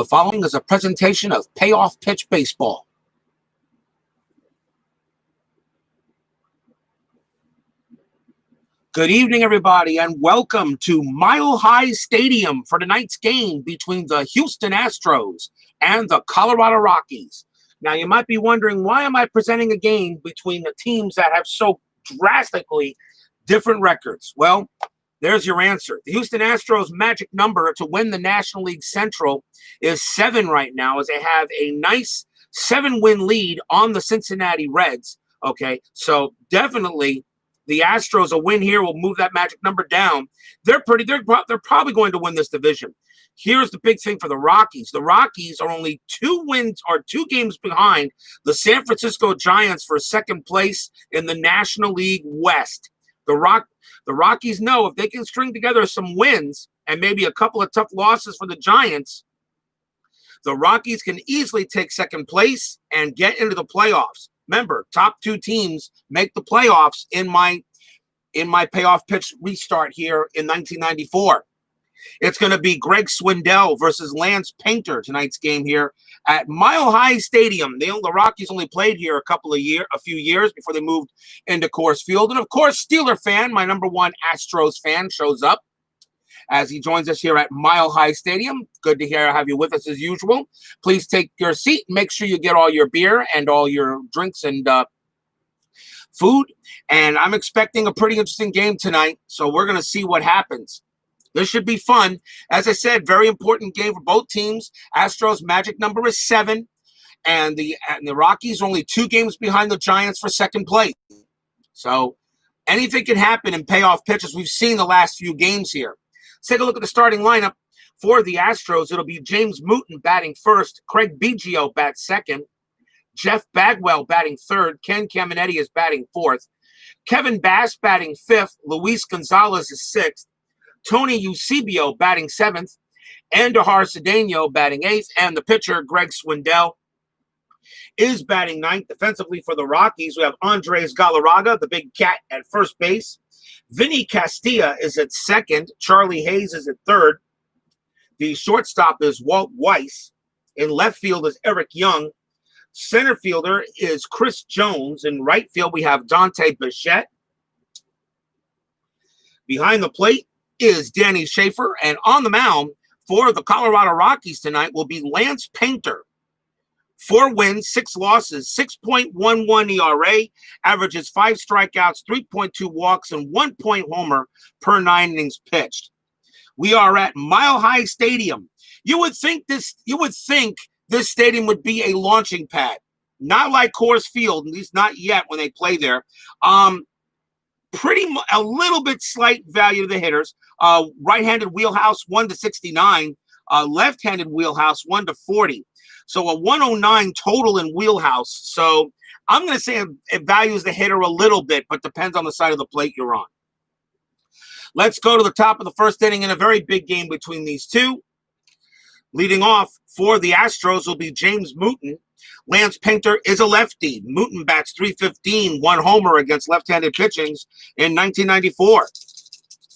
The following is a presentation of Payoff Pitch Baseball. Good evening, everybody, and welcome to Mile High Stadium for tonight's game between the Houston Astros and the Colorado Rockies. Now, you might be wondering, why am I presenting a game between the teams that have so drastically different records? Well, there's your answer. The Houston Astros' magic number to win the National League Central is 7 right now, as they have a nice 7-win lead on the Cincinnati Reds. Okay, so definitely the Astros, a win here will move that magic number down. They're probably going to win this division. Here's the big thing for the Rockies. The Rockies are only 2 games behind the San Francisco Giants for second place in the National League West. The Rockies know if they can string together some wins and maybe a couple of tough losses for the Giants, the Rockies can easily take second place and get into the playoffs. Remember, top 2 teams make the playoffs in my payoff pitch restart here in 1994. It's going to be Greg Swindell versus Lance Painter tonight's game here at Mile High Stadium. The Rockies only played here a few years before they moved into Coors Field. And of course, Steeler fan, my number 1 Astros fan, shows up as he joins us here at Mile High Stadium. Good to have you with us as usual. Please take your seat. Make sure you get all your beer and all your drinks and food. And I'm expecting a pretty interesting game tonight, so we're going to see what happens. This should be fun. As I said, very important game for both teams. Astros' magic number is 7, and the Rockies are only 2 games behind the Giants for second place. So anything can happen in payoff pitches. We've seen the last few games here. Let's take a look at the starting lineup for the Astros. It'll be James Mooten batting first. Craig Biggio bats second. Jeff Bagwell batting third. Ken Caminetti is batting fourth. Kevin Bass batting fifth. Luis Gonzalez is sixth. Tony Eusebio batting 7th, Andújar Cedeno batting 8th, and the pitcher, Greg Swindell, is batting 9th. Defensively for the Rockies, we have Andres Galarraga, the big cat, at first base. Vinny Castilla is at second. Charlie Hayes is at third. The shortstop is Walt Weiss. In left field is Eric Young. Center fielder is Chris Jones. In right field, we have Dante Bichette. Behind the plate is Danny Schaefer, and on the mound for the Colorado Rockies tonight will be Lance Painter. 4 wins, 6 losses, 6.11 ERA, averages 5 strikeouts, 3.2 walks, and 1 point homer per 9 innings pitched. We are at Mile High Stadium. You would think this stadium would be a launching pad, not like Coors Field, at least not yet when they play there. A little bit slight value to the hitters. Right-handed wheelhouse 1-69, left-handed wheelhouse 1-40. So a 109 total in wheelhouse. So I'm going to say it values the hitter a little bit, but depends on the side of the plate you're on. Let's go to the top of the first inning in a very big game between these two. Leading off for the Astros will be James Mooten. Lance Painter is a lefty. Mooten bats .315, 1 homer against left-handed pitchings in 1994.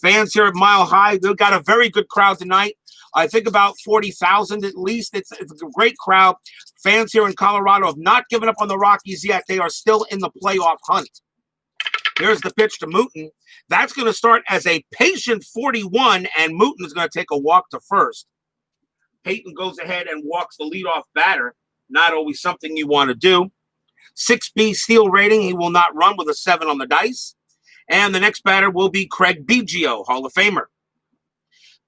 Fans here at Mile High, they've got a very good crowd tonight. I think about 40,000 at least. It's a great crowd. Fans here in Colorado have not given up on the Rockies yet. They are still in the playoff hunt. Here's the pitch to Mooten. That's going to start as a patient 41, and Mooten is going to take a walk to first. Peyton goes ahead and walks the leadoff batter. Not always something you want to do. 6B steal rating. He will not run with a 7 on the dice. And the next batter will be Craig Biggio, Hall of Famer.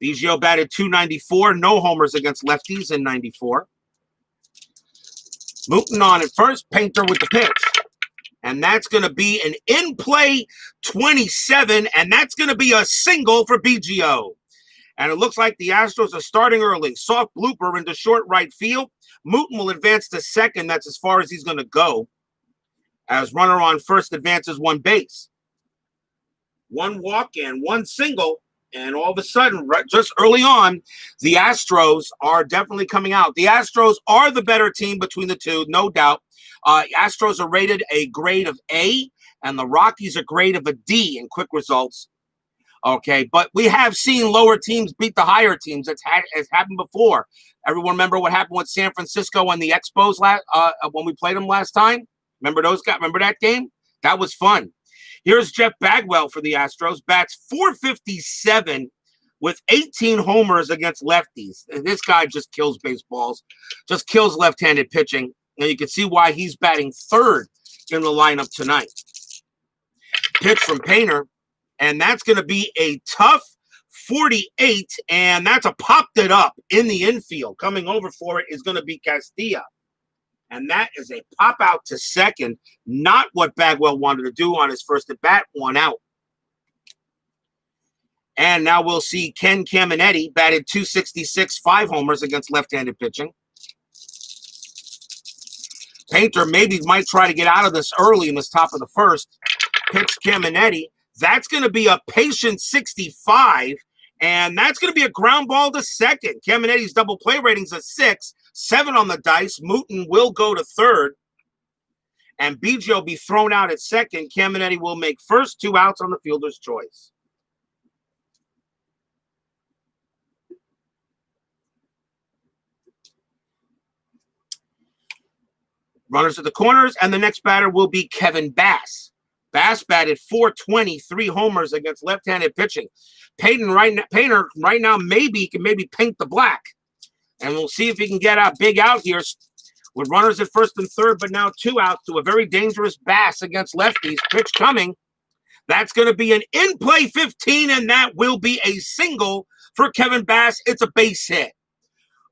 Biggio batted .294, no homers against lefties in 94. Mooten on at first, Painter with the pitch. And that's going to be an in-play 27, and that's going to be a single for Biggio. And it looks like the Astros are starting early. Soft blooper into short right field. Mooten will advance to second. That's as far as he's going to go. As runner on first advances 1 base. 1 walk and 1 single. And all of a sudden, just early on, the Astros are definitely coming out. The Astros are the better team between the two, no doubt. Astros are rated a grade of A, and the Rockies a grade of a D in quick results. Okay, but we have seen lower teams beat the higher teams. It's happened before. Everyone remember what happened with San Francisco and the Expos when we played them last time? Remember those guys? Remember that game? That was fun. Here's Jeff Bagwell for the Astros. Bats .457 with 18 homers against lefties. This guy just kills baseballs, just kills left-handed pitching. And you can see why he's batting third in the lineup tonight. Pitch from Painter. And that's going to be a tough 48, and that's a popped it up in the infield. Coming over for it is going to be Castilla. And that is a pop out to second, not what Bagwell wanted to do on his first at bat, 1 out. And now we'll see Ken Caminetti batted .266, 5 homers against left-handed pitching. Painter maybe might try to get out of this early in this top of the first. Pitch Caminetti. That's going to be a patient 65, and that's going to be a ground ball to second. Caminetti's double play rating's a 6, 7 on the dice. Mooten will go to third, and BJ will be thrown out at second. Caminetti will make first, 2 outs on the fielder's choice. Runners at the corners, and the next batter will be Kevin Bass. Bass batted .420, 3 homers against left-handed pitching. Painter right now maybe can paint the black. And we'll see if he can get a big out here with runners at first and third, but now 2 outs to a very dangerous Bass against lefties. Pitch coming. That's going to be an in-play 15, and that will be a single for Kevin Bass. It's a base hit.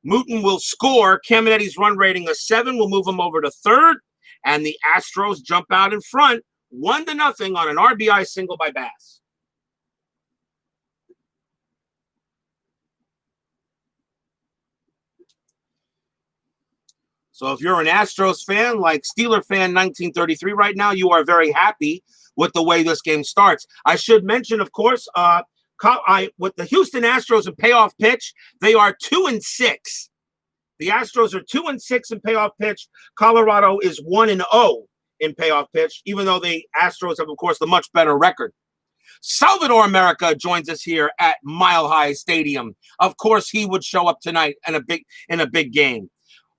Mooten will score. Caminetti's run rating a 7 will move him over to third, and the Astros jump out in front. 1-0 on an RBI single by Bass. So if you're an Astros fan, like Steeler fan 1933 right now, you are very happy with the way this game starts. I should mention, of course, with the Houston Astros in payoff pitch, they are 2-6. The Astros are 2-6 in payoff pitch. Colorado is 1-0. In payoff pitch, even though the Astros have, of course, the much better record. Salvador America joins us here at Mile High Stadium. Of course, he would show up tonight in a big game.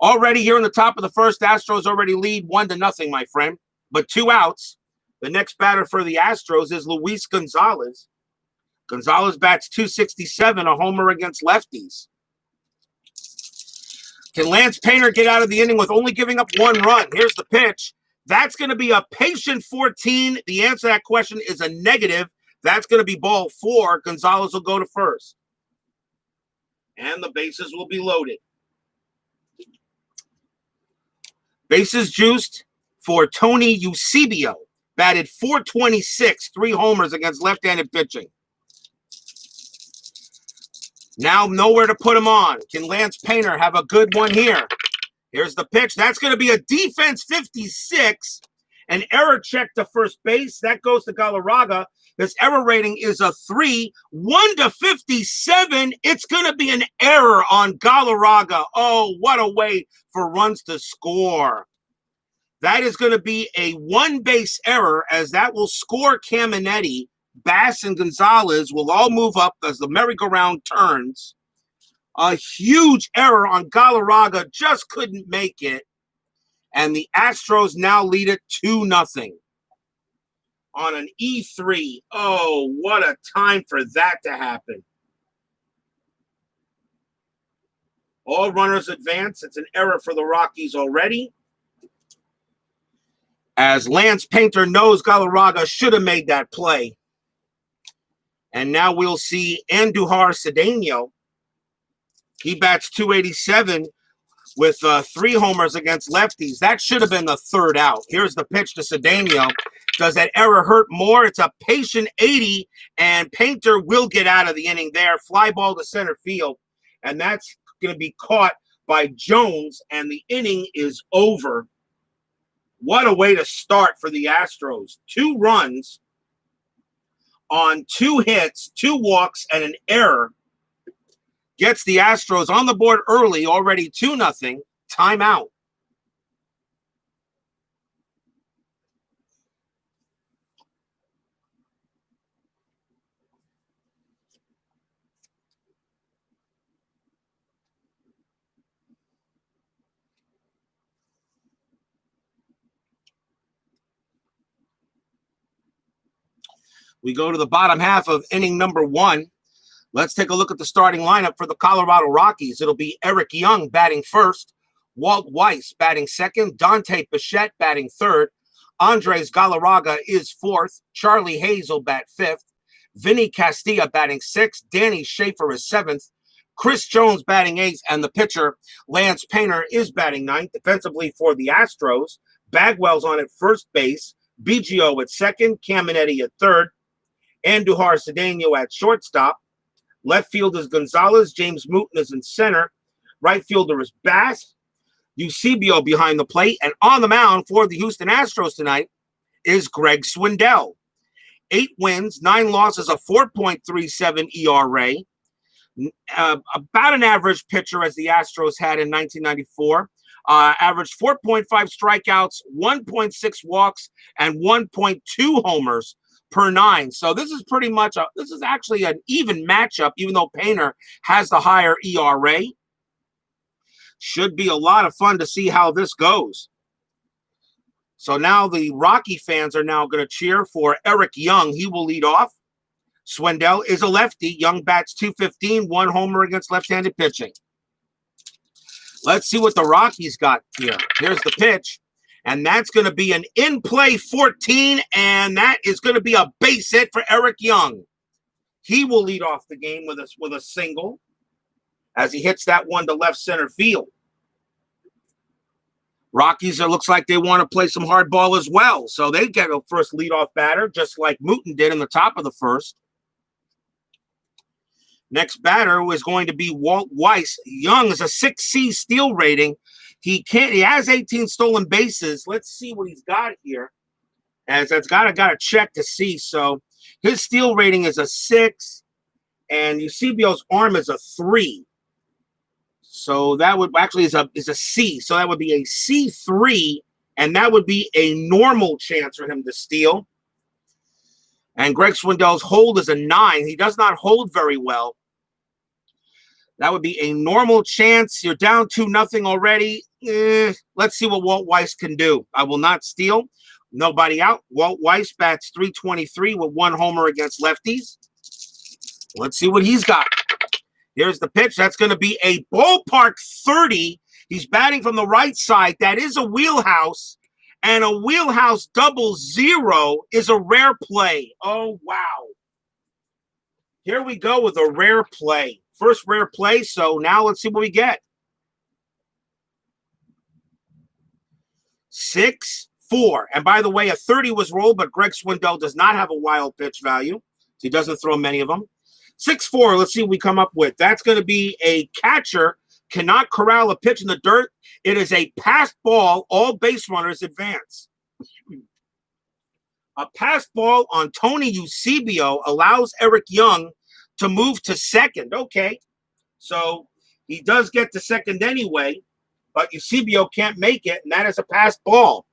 Already here in the top of the first, Astros already lead 1-0, my friend. But 2 outs. The next batter for the Astros is Luis Gonzalez. Gonzalez bats .267, a homer against lefties. Can Lance Painter get out of the inning with only giving up 1 run? Here's the pitch. That's going to be a patient 14. The answer to that question is a negative. That's going to be ball 4. Gonzalez will go to first. And the bases will be loaded. Bases juiced for Tony Eusebio. Batted .426, 3 homers against left-handed pitching. Now nowhere to put him on. Can Lance Painter have a good one here? Here's the pitch. That's going to be a defense 56. An error check to first base. That goes to Galarraga. His error rating is a 3. 1-57. It's going to be an error on Galarraga. Oh, what a way for runs to score. That is going to be a 1-base error, as that will score Caminetti. Bass and Gonzalez will all move up as the merry-go-round turns. A huge error on Galarraga, just couldn't make it. And the Astros now lead it 2-0 on an E3. Oh, what a time for that to happen. All runners advance. It's an error for the Rockies already. As Lance Painter knows Galarraga should have made that play. And now we'll see Andujar Cedeno. He bats .287 with 3 homers against lefties. That should have been the 3rd out. Here's the pitch to Cedeno. Does that error hurt more? It's a patient 80, and Painter will get out of the inning there. Fly ball to center field, and that's going to be caught by Jones, and the inning is over. What a way to start for the Astros. 2 runs on 2 hits, 2 walks, and an error. Gets the Astros on the board early, already 2-0. Timeout. We go to the bottom half of inning number 1. Let's take a look at the starting lineup for the Colorado Rockies. It'll be Eric Young batting first, Walt Weiss batting second, Dante Bichette batting third, Andres Galarraga is fourth, Charlie Hayes will bat fifth, Vinny Castilla batting sixth, Danny Schaefer is seventh, Chris Jones batting eighth, and the pitcher, Lance Painter, is batting ninth. Defensively for the Astros, Bagwell's on at first base, Biggio at second, Caminetti at third, Andujar Cedeno at shortstop. Left field is Gonzalez, James Mooten is in center. Right fielder is Bass, Eusebio behind the plate, and on the mound for the Houston Astros tonight is Greg Swindell. 8 wins, 9 losses, a 4.37 ERA. About an average pitcher as the Astros had in 1994. Averaged 4.5 strikeouts, 1.6 walks, and 1.2 homers per 9. So this is pretty much this is actually an even matchup, even though Painter has the higher ERA. Should be a lot of fun to see how this goes. So now the Rocky fans are now going to cheer for Eric Young. He will lead off. Swindell is a lefty. Young bats .215, 1 homer against left-handed pitching. Let's see what the Rockies got here. Here's the pitch, and that's going to be an in-play 14, and that is going to be a base hit for Eric Young. He will lead off the game with a single as he hits that one to left center field. Rockies, it looks like they want to play some hard ball as well, so they get a first leadoff batter, just like Mooten did in the top of the first. Next batter is going to be Walt Weiss. Young is a 6C steal rating. He has 18 stolen bases. Let's see what he's got here. As that's got to check to see. So his steal rating is a 6, and Eusebio's arm is a 3. So that would actually is a C. So that would be a C3, and that would be a normal chance for him to steal. And Greg Swindell's hold is a 9. He does not hold very well. That would be a normal chance. You're down 2-0 already. Let's see what Walt Weiss can do. I will not steal. Nobody out. Walt Weiss bats .323 with 1 homer against lefties. Let's see what he's got. Here's the pitch. That's going to be a ballpark 30. He's batting from the right side. That is a wheelhouse. And a wheelhouse 00 is a rare play. Oh, wow. Here we go with a rare play. First rare play, so now let's see what we get. 6-4. And by the way, a 30 was rolled, but Greg Swindell does not have a wild pitch value. So he doesn't throw many of them. 6-4, let's see what we come up with. That's going to be a catcher, cannot corral a pitch in the dirt. It is a passed ball, all base runners advance. A passed ball on Tony Eusebio allows Eric Young to move to second. Okay, so he does get to second anyway, but Eusebio can't make it, and that is a passed ball.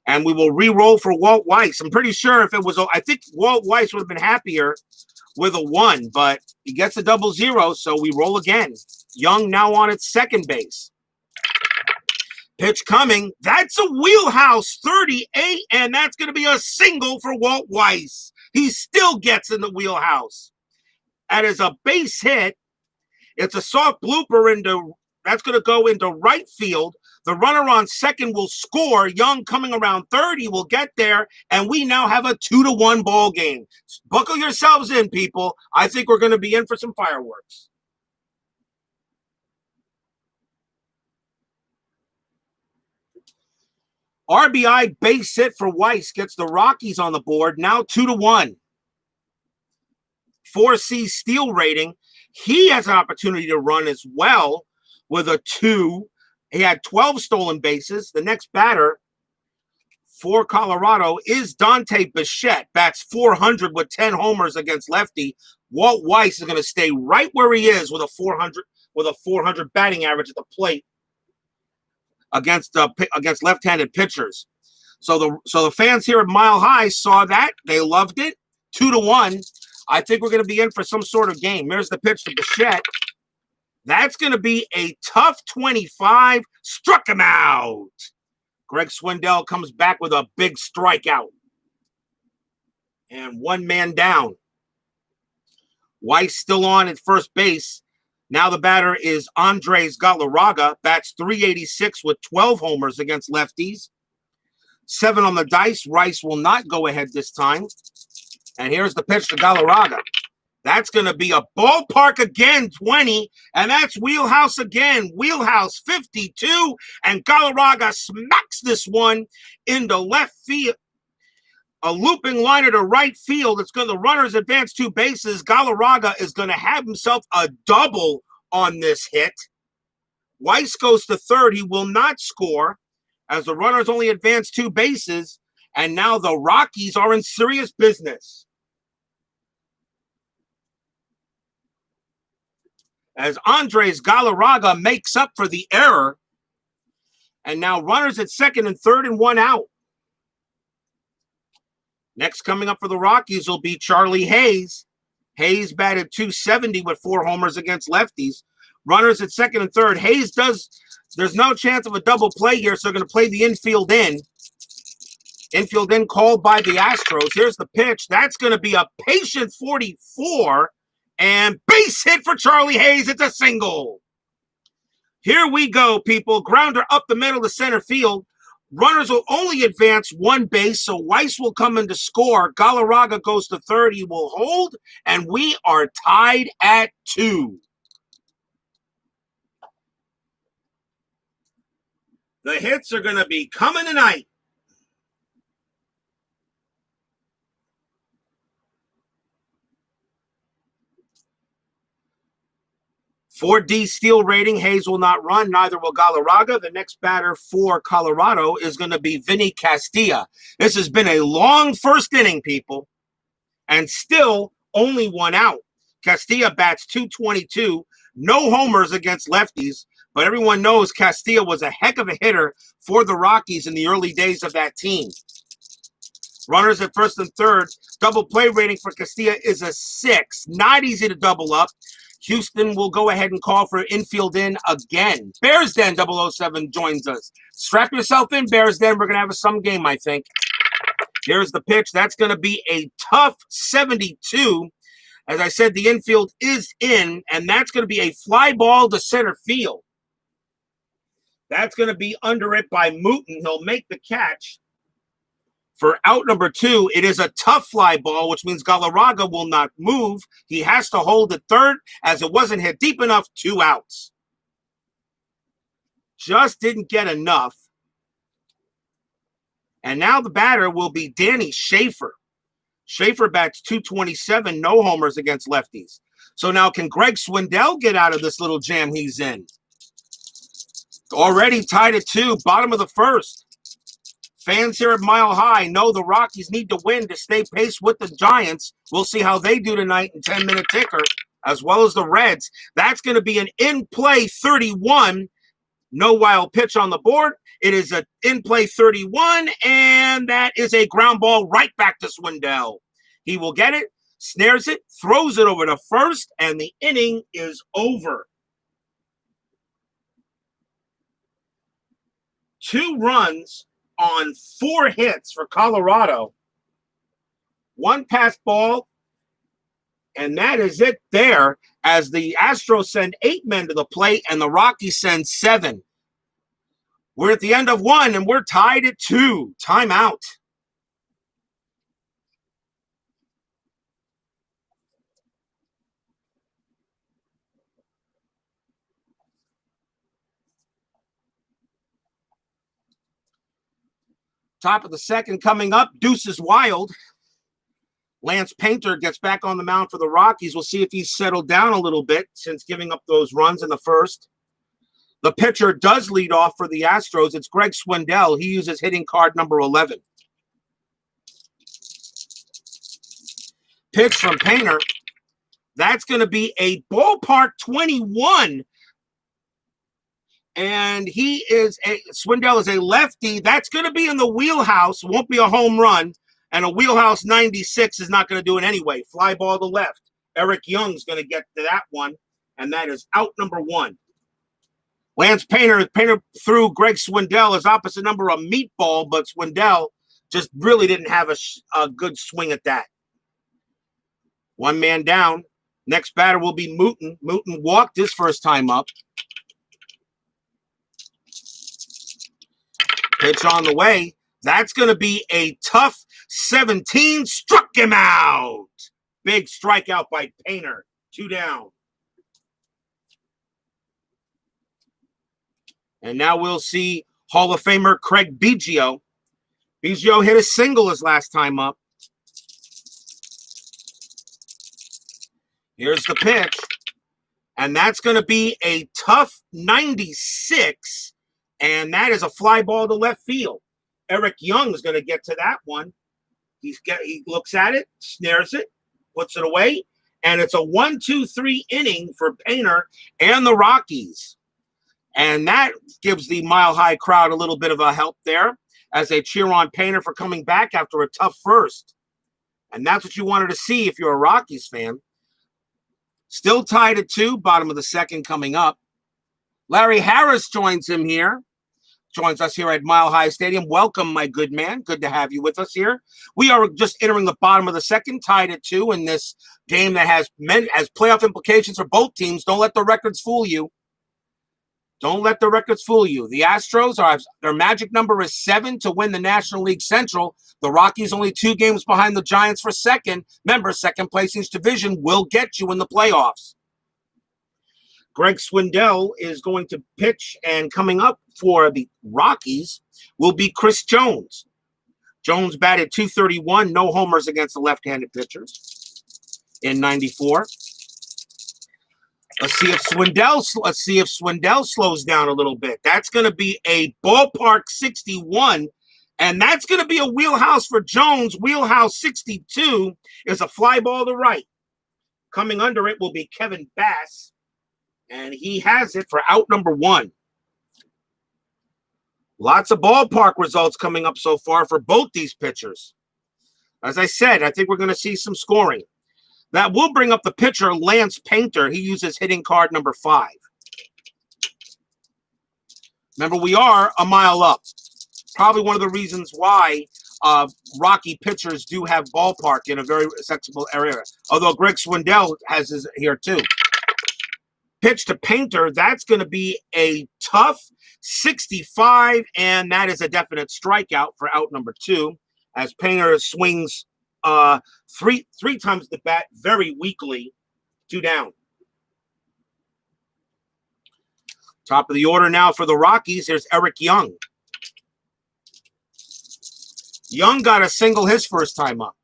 And we will re-roll for Walt Weiss. I'm pretty sure if it was, I think Walt Weiss would have been happier with a 1, but he gets a 00, so we roll again. Young now on its second base. Pitch coming. That's a wheelhouse 38, and that's going to be a single for Walt Weiss. He still gets in the wheelhouse. That is a base hit. It's a soft blooper that's going to go into right field. The runner on second will score. Young coming around third. He will get there, and we now have a 2-1 ball game. Buckle yourselves in, people. I think we're going to be in for some fireworks. RBI base hit for Weiss gets the Rockies on the board. Now 2-1. 4C steal rating. He has an opportunity to run as well with a 2. He had 12 stolen bases. The next batter for Colorado is Dante Bichette. Bats .400 with 10 homers against lefty. Walt Weiss is going to stay right where he is with a 400 batting average at the plate against left-handed pitchers. So the fans here at Mile High saw that. They loved it. 2-1. I think we're going to be in for some sort of game. There's the pitch to Bichette. That's going to be a tough 25. Struck him out. Greg Swindell comes back with a big strikeout. And one man down. Weiss still on at first base. Now the batter is Andres Galarraga, bats .386 with 12 homers against lefties. 7 on the dice. Rice will not go ahead this time. And here's the pitch to Galarraga. That's going to be a ballpark again, 20, and that's wheelhouse again. Wheelhouse 52, and Galarraga smacks this one into left field. A looping liner to right field. It's going to, the runners advance 2 bases. Galarraga is going to have himself a double on this hit. Weiss goes to third. He will not score as the runners only advance 2 bases, and now the Rockies are in serious business. As Andres Galarraga makes up for the error. And now runners at second and third and 1 out. Next coming up for the Rockies will be Charlie Hayes. Hayes batted .270 with 4 homers against lefties. Runners at second and third. Hayes there's no chance of a double play here, so they're going to play the infield in. Infield in called by the Astros. Here's the pitch. That's going to be a patient 44. And base hit for Charlie Hayes. It's a single. Here we go, people. Grounder up the middle to center field. Runners will only advance 1 base, so Weiss will come in to score. Galarraga goes to third. He will hold, and we are tied at 2. The hits are going to be coming tonight. .4D steal rating. Hayes will not run. Neither will Galarraga. The next batter for Colorado is going to be Vinny Castilla. This has been a long first inning, people, and still only 1 out. Castilla bats .222. No homers against lefties, but everyone knows Castilla was a heck of a hitter for the Rockies in the early days of that team. Runners at first and third. Double play rating for Castilla is a 6. Not easy to double up. Houston will go ahead and call for infield in again. Bears Den 007 joins us. Strap yourself in, Bears Den. We're going to have some game, I think. Here's the pitch. That's going to be a tough 72. As I said, the infield is in, and that's going to be a fly ball to center field. That's going to be under it by Mooten. He'll make the catch. For out number 2, it is a tough fly ball, which means Galarraga will not move. He has to hold at third as it wasn't hit deep enough. 2 outs. Just didn't get enough. And now the batter will be Danny Schaefer. Schaefer bats .227, no homers against lefties. So now can Greg Swindell get out of this little jam he's in? Already tied at 2, bottom of the first. Fans here at Mile High know the Rockies need to win to stay pace with the Giants. We'll see how they do tonight in 10-minute ticker, as well as the Reds. That's going to be an in-play 31. No wild pitch on the board. It is an in-play 31, and that is a ground ball right back to Swindell. He will get it, snares it, throws it over to first, and the inning is over. 2 runs on 4 hits for Colorado. 1 pass ball, and that is it there as the Astros send 8 men to the plate and the Rockies send 7. We're at the end of 1, and we're tied at 2. Timeout. Top of the second coming up. Deuces wild. Lance Painter gets back on the mound for the Rockies. We'll see if he's settled down a little bit since giving up those runs in the first. The pitcher does lead off for the Astros. It's Greg Swindell. He uses hitting card number 11. Pitch from Painter. That's going to be a ballpark 21. And Swindell is a lefty. That's going to be in the wheelhouse. Won't be a home run. And a wheelhouse 96 is not going to do it anyway. Fly ball to left. Eric Young's going to get to that one. And that is out number 1. Lance Painter threw Greg Swindell as opposite number a meatball, but Swindell just really didn't have a good swing at that. One man down. Next batter will be Mooten. Mooten walked his first time up. Pitch on the way. That's going to be a tough 17. Struck him out. Big strikeout by Painter. 2 down. And now we'll see Hall of Famer Craig Biggio. Biggio hit a single his last time up. Here's the pitch. And that's going to be a tough 96. And that is a fly ball to left field. Eric Young is going to get to that one. He looks at it, snares it, puts it away. And it's a 1-2-3 inning for Painter and the Rockies. And that gives the Mile High crowd a little bit of a help there as they cheer on Painter for coming back after a tough first. And that's what you wanted to see if you're a Rockies fan. Still tied at 2, bottom of the second coming up. Larry Harris joins us here at Mile High Stadium. Welcome, my good man. Good to have you with us here. We are just entering the bottom of the second, tied at 2 in this game that has playoff implications for both teams. Don't let the records fool you. Don't let the records fool you. The Astros, their magic number is 7 to win the National League Central. The Rockies only 2 games behind the Giants for second. Remember, second place in each division will get you in the playoffs. Greg Swindell is going to pitch, and coming up for the Rockies will be Chris Jones. Jones batted .231, no homers against the left-handed pitchers in 94. Let's see if Swindell slows down a little bit. That's going to be a ballpark 61, and that's going to be a wheelhouse for Jones. Wheelhouse 62 is a fly ball to right. Coming under it will be Kevin Bass, and he has it for out number 1. Lots of ballpark results coming up so far for both these pitchers. As I said, I think we're going to see some scoring. That will bring up the pitcher, Lance Painter. He uses hitting card number 5. Remember, we are a mile up. Probably one of the reasons why Rocky pitchers do have ballpark in a very accessible area. Although Greg Swindell has his here too. Pitch to Painter, that's going to be a tough 65, and that is a definite strikeout for out number 2, as Painter swings three times the bat very weakly. 2 down. Top of the order now for the Rockies. Here's Eric Young. Young got a single his first time up.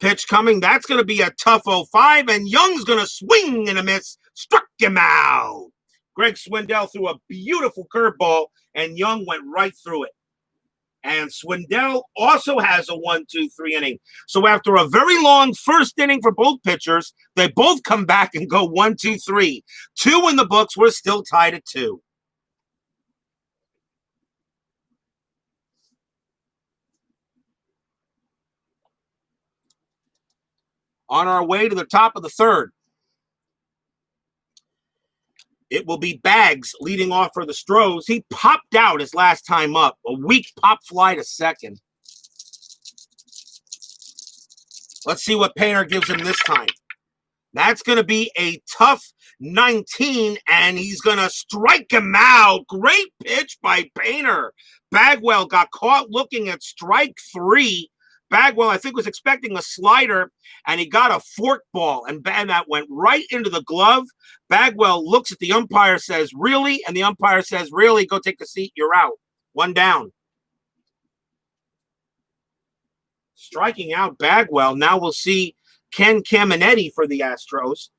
Pitch coming. That's going to be a tough 05, and Young's going to swing and a miss. Struck him out. Greg Swindell threw a beautiful curveball, and Young went right through it. And Swindell also has a 1-2-3 inning. So after a very long first inning for both pitchers, they both come back and go 1-2-3. 2 in the books. We're still tied at 2. On our way to the top of the third, it will be Baggs leading off for the Astros. He popped out his last time up. A weak pop fly to second. Let's see what Painter gives him this time. That's going to be a tough 19, and he's going to strike him out. Great pitch by Painter. Bagwell got caught looking at strike 3. Bagwell, I think, was expecting a slider, and he got a fork ball, and that went right into the glove. Bagwell looks at the umpire, says, really? And the umpire says, really? Go take a seat. You're out. 1 down. Striking out Bagwell. Now we'll see Ken Caminetti for the Astros.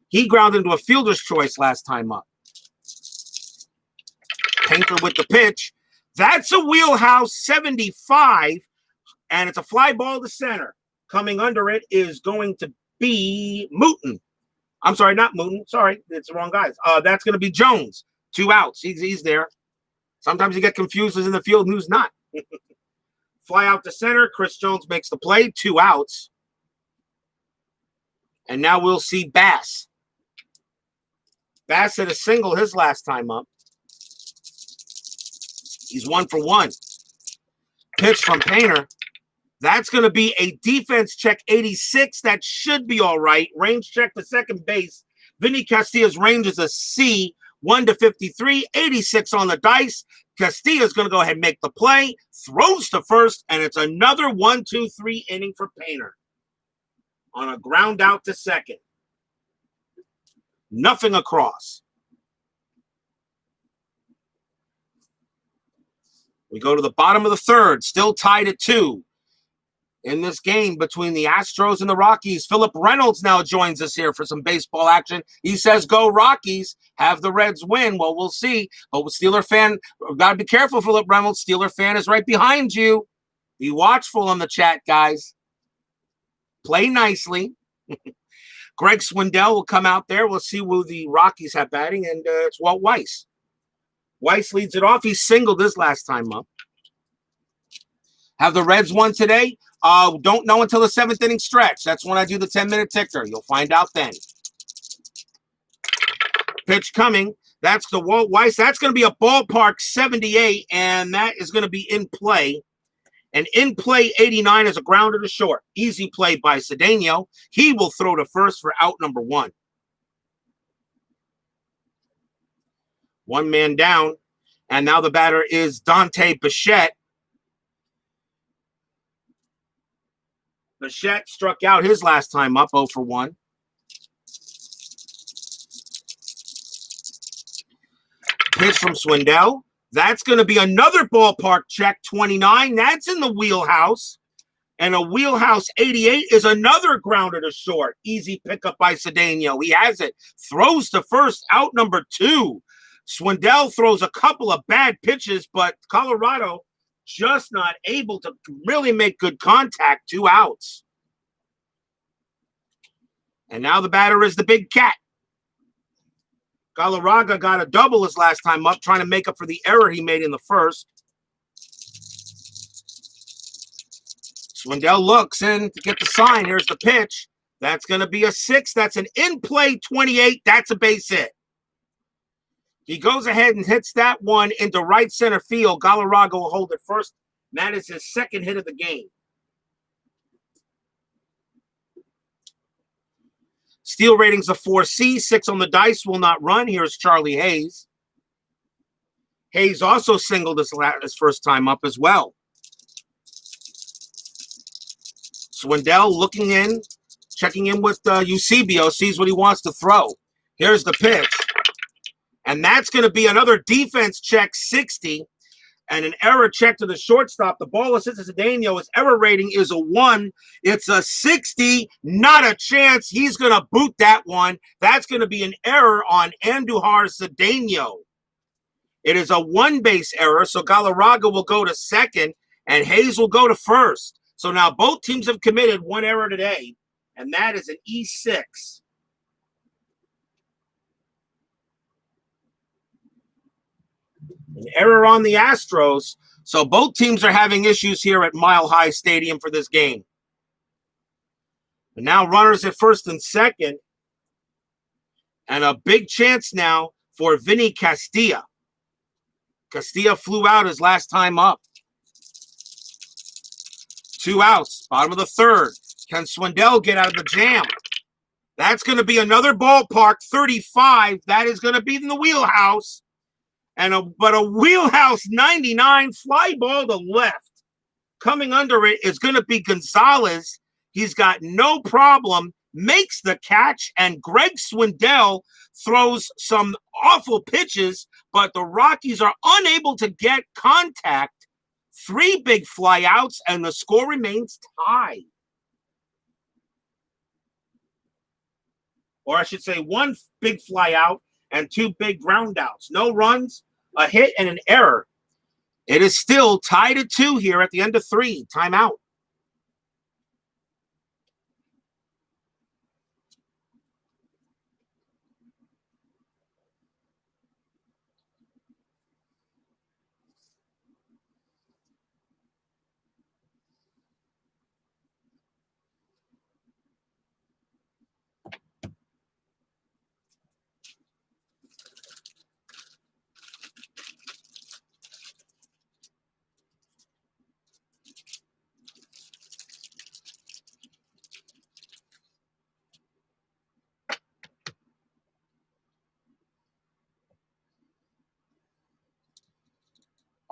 He grounded into a fielder's choice last time up. Painter with the pitch. That's a wheelhouse 75. And it's a fly ball to center. Coming under it is going to be Mooten. I'm sorry, not Mooten. Sorry, it's the wrong guys. That's going to be Jones. 2 outs. He's there. Sometimes you get confused who's in the field and who's not. Fly out to center. Chris Jones makes the play. 2 outs. And now we'll see Bass. Bass hit a single his last time up. He's 1 for 1. Pitch from Painter. That's going to be a defense check 86. That should be all right. Range check to second base. Vinny Castilla's range is a C, 1-53, 86 on the dice. Castilla's going to go ahead and make the play, throws to first, and it's another 1-2-3 inning for Painter on a ground out to second. Nothing across. We go to the bottom of the third, still tied at 2. In this game between the Astros and the Rockies, Philip Reynolds now joins us here for some baseball action. He says, go Rockies, have the Reds win. Well, we'll see. But with Steeler fan, got to be careful, Philip Reynolds. Steeler fan is right behind you. Be watchful on the chat, guys. Play nicely. Greg Swindell will come out there. We'll see who the Rockies have batting, and it's Walt Weiss. Weiss leads it off. He singled his last time up. Have the Reds won today? Don't know until the 7th inning stretch. That's when I do the 10-minute ticker. You'll find out then. Pitch coming. That's the Walt Weiss. That's going to be a ballpark 78, and that is going to be in play. And in play 89 is a grounder to short. Easy play by Cedeno. He will throw to first for out number 1. One man down. And now the batter is Dante Bichette. Bichette struck out his last time up, 0 for 1. Pitch from Swindell. That's going to be another ballpark check, 29. That's in the wheelhouse. And a wheelhouse 88 is another grounder to short. Easy pickup by Cedeno. He has it. Throws to first, out number 2. Swindell throws a couple of bad pitches, but Colorado just not able to really make good contact. 2 outs. And now the batter is the Big Cat. Galarraga got a double his last time up, trying to make up for the error he made in the first. Swindell looks in to get the sign. Here's the pitch. That's going to be a 6. That's an in-play 28. That's a base hit. He goes ahead and hits that one into right center field. Galarraga will hold it first. That is his second hit of the game. Steal ratings of 4C. 6 on the dice, will not run. Here's Charlie Hayes. Hayes also singled his first time up as well. Swindell looking in, checking in with Eusebio, sees what he wants to throw. Here's the pitch. And that's going to be another defense check, 60, and an error check to the shortstop. The ball assisted to Cedeno. His error rating is a 1. It's a 60, not a chance. He's going to boot that one. That's going to be an error on Andujar Cedeno. It is a 1-base error, so Galarraga will go to second, and Hayes will go to first. So now both teams have committed 1 error today, and that is an E6. An error on the Astros. So both teams are having issues here at Mile High Stadium for this game. And now runners at first and second. And a big chance now for Vinny Castilla. Castilla flew out his last time up. 2 outs, bottom of the third. Can Swindell get out of the jam? That's going to be another ballpark, 35. That is going to be in the wheelhouse. But a wheelhouse 99, fly ball to left. Coming under it is going to be Gonzalez. He's got no problem, makes the catch, and Greg Swindell throws some awful pitches, but the Rockies are unable to get contact. 3 big flyouts, and the score remains tied. Or I should say 1 big flyout and 2 big groundouts. No runs, a hit, and an error. It is still tied at 2 here at the end of 3. Timeout.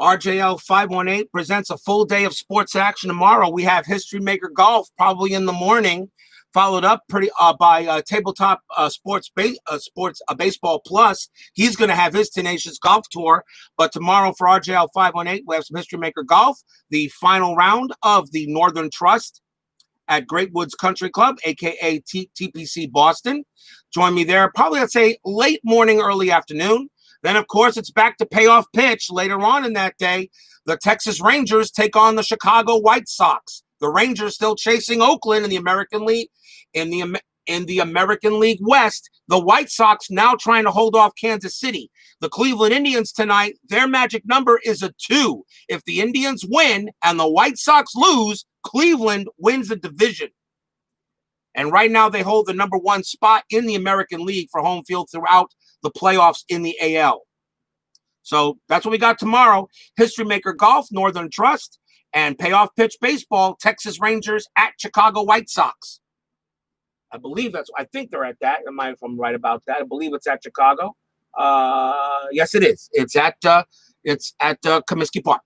RJL 518 presents a full day of sports action tomorrow. We have History Maker Golf probably in the morning, followed up by Tabletop Sports Baseball Plus. He's going to have his Tenacious Golf Tour. But tomorrow for RJL 518, we have some History Maker Golf, the final round of the Northern Trust at Great Woods Country Club, a.k.a. TPC Boston. Join me there probably, let's say, late morning, early afternoon. Then, of course, it's back to Payoff Pitch later on in that day. The Texas Rangers take on the Chicago White Sox. The Rangers still chasing Oakland in the American League. In the American League West, the White Sox now trying to hold off Kansas City. The Cleveland Indians tonight, their magic number is a 2. If the Indians win and the White Sox lose, Cleveland wins the division. And right now they hold the number 1 spot in the American League for home field throughout the playoffs in the AL. So that's what we got tomorrow. History Maker Golf, Northern Trust, and Payoff Pitch Baseball, Texas Rangers at Chicago White Sox. I think they're at that. If I'm right about that. I believe it's at Chicago. Yes, it is. It's at Comiskey Park.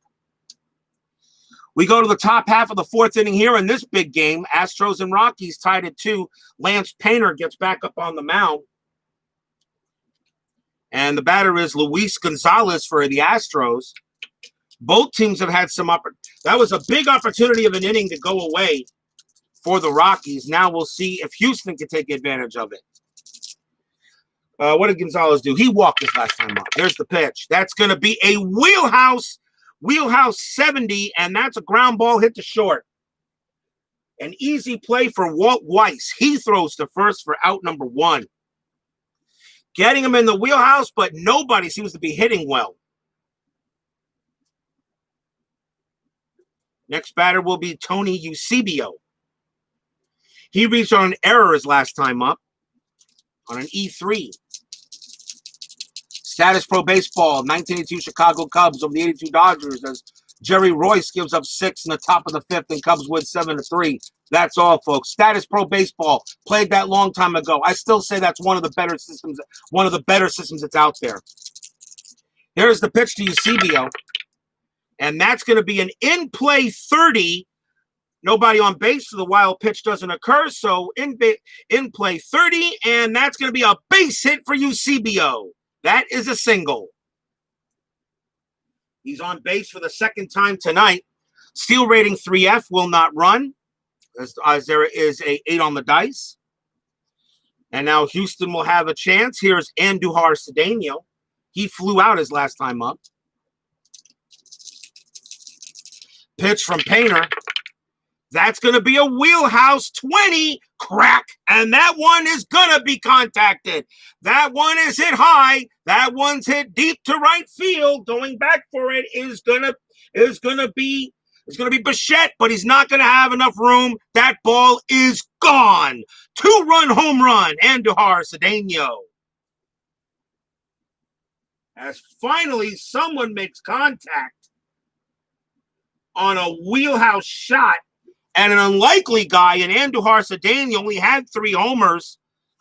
We go to the top half of the 4th inning here in this big game. Astros and Rockies tied at 2. Lance Painter gets back up on the mound. And the batter is Luis Gonzalez for the Astros. Both teams have had some that was a big opportunity of an inning to go away for the Rockies. Now we'll see if Houston can take advantage of it. What did Gonzalez do? He walked his last time up. There's the pitch. That's going to be a wheelhouse 70, and that's a ground ball hit to short. An easy play for Walt Weiss. He throws to first for out number 1. Getting him in the wheelhouse, but nobody seems to be hitting well. Next batter will be Tony Eusebio. He reached on an error his last time up on an E3. Status Pro Baseball, 1982 Chicago Cubs over the 82 Dodgers as Jerry Royce gives up 6 in the top of the 5th and Cubs win 7-3. That's all, folks. Status Pro Baseball, played that long time ago. I still say that's one of the better systems that's out there. Here's the pitch to Eusebio, and that's going to be an in-play 30. Nobody on base, so the wild pitch doesn't occur. So in play 30, and that's going to be a base hit for Eusebio. That is a single. He's on base for the 2nd time tonight. Steal rating 3F, will not run, as there is a 8 on the dice. And now Houston will have a chance. Here's Andujar Cedeno. He flew out his last time up. Pitch from Painter. That's going to be a wheelhouse 20 crack, and that one is going to be contacted. That one is hit high. That one's hit deep to right field. Going back for it is going to be Bichette, but he's not going to have enough room. That ball is gone. 2-run home run, Andujar Cedeno. As finally someone makes contact on a wheelhouse shot. And an unlikely guy in Andujar Cedeno only had 3 homers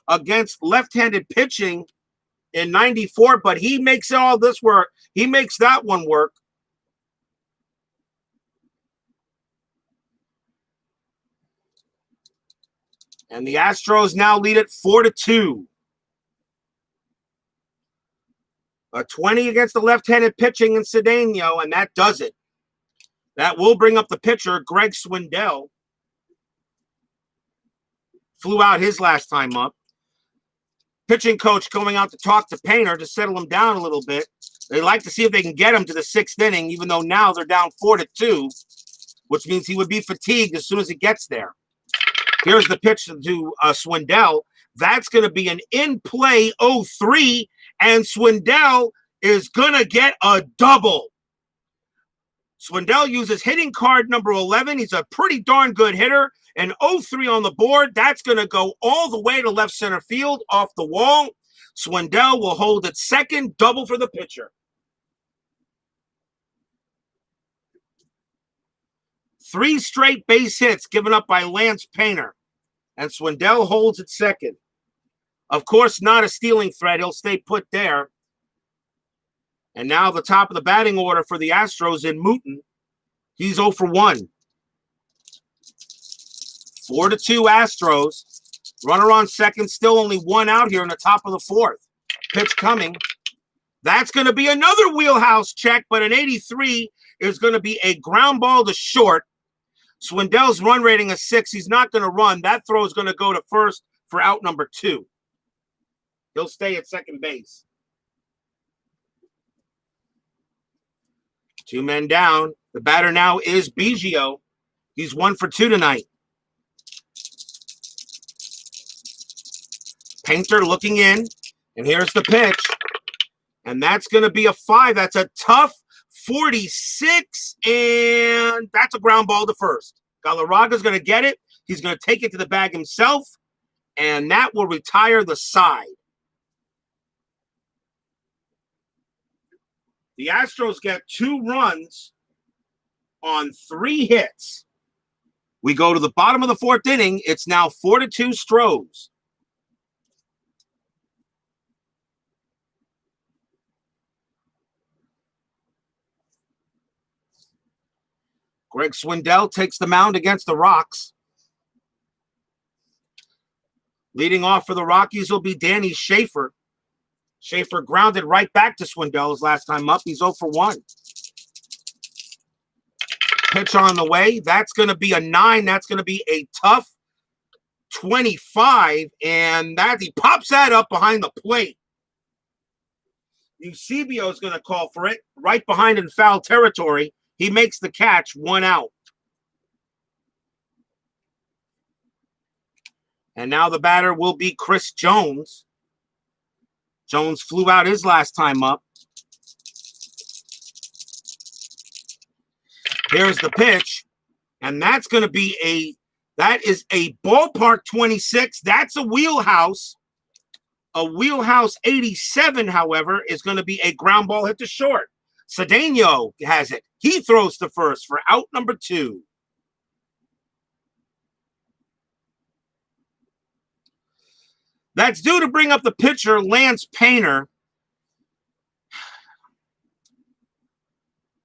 against left-handed pitching in 94, but he makes all this work. He makes that one work. And the Astros now lead it 4-2. A 20 against the left-handed pitching in Cedeno, and that does it. That will bring up the pitcher, Greg Swindell. Flew out his last time up. Pitching coach going out to talk to Painter to settle him down a little bit. They like to see if they can get him to the 6th inning, even though now they're down 4-2, which means he would be fatigued as soon as he gets there. Here's the pitch to Swindell. That's going to be an in-play 0-3, and Swindell is going to get a double. Swindell uses hitting card number 11. He's a pretty darn good hitter. An 0-3 on the board. That's going to go all the way to left center field off the wall. Swindell will hold at second. Double for the pitcher. 3 straight base hits given up by Lance Painter. And Swindell holds at second. Of course, not a stealing threat. He'll stay put there. And now the top of the batting order for the Astros in Mooton. He's 0 for 1. 4-2 Astros. Runner on second, still only one out here in the top of the fourth. Pitch coming. That's going to be another wheelhouse check, but an 83 is going to be a ground ball to short. Swindell's run rating is 6. He's not going to run. That throw is going to go to first for out number 2. He'll stay at second base. 2 men down. The batter now is Biggio. He's 1 for 2 tonight. Painter looking in, and here's the pitch. And that's going to be a 5. That's a tough 46, and that's a ground ball to first. Galarraga's going to get it. He's going to take it to the bag himself, and that will retire the side. The Astros get 2 runs on 3 hits. We go to the bottom of the 4th inning. It's now 4-2 Stros. Greg Swindell takes the mound against the Rocks. Leading off for the Rockies will be Danny Schaefer. Schaefer grounded right back to Swindell his last time up. He's 0 for 1. Pitch on the way. That's going to be a 9. That's going to be a tough 25. And that he pops that up behind the plate. Eusebio is going to call for it. Right behind in foul territory. He makes the catch, 1 out. And now the batter will be Chris Jones. Jones flew out his last time up. Here's the pitch. And that's going to be that is a ballpark 26. That's a wheelhouse. A wheelhouse 87, however, is going to be a ground ball hit to short. Cedeno has it. He throws to first for out number 2. That's due to bring up the pitcher, Lance Painter.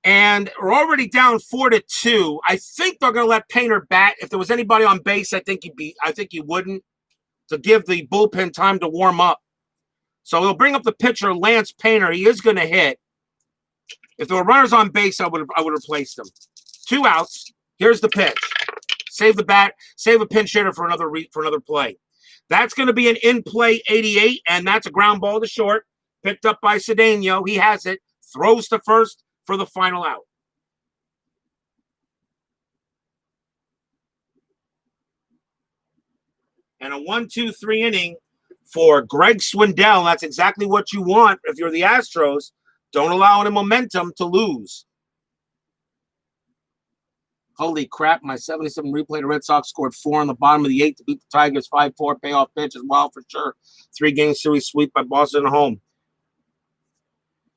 And we're already down 4-2. I think they're going to let Painter bat. If there was anybody on base, I think he wouldn't, to give the bullpen time to warm up. So he'll bring up the pitcher, Lance Painter. He is going to hit. If there were runners on base, I would have replaced them. 2 outs. Here's the pitch. Save the bat. Save a pinch hitter for another play. That's going to be an in-play 88, and that's a ground ball to short. Picked up by Cedeno. He has it. Throws to first for the final out. And a 1-2-3 inning for Greg Swindell. That's exactly what you want if you're the Astros. Don't allow any momentum to lose. Holy crap, my 77 replay, the Red Sox scored 4 on the bottom of the 8th to beat the Tigers 5-4. Payoff pitch as well for sure. 3-game series sweep by Boston at home.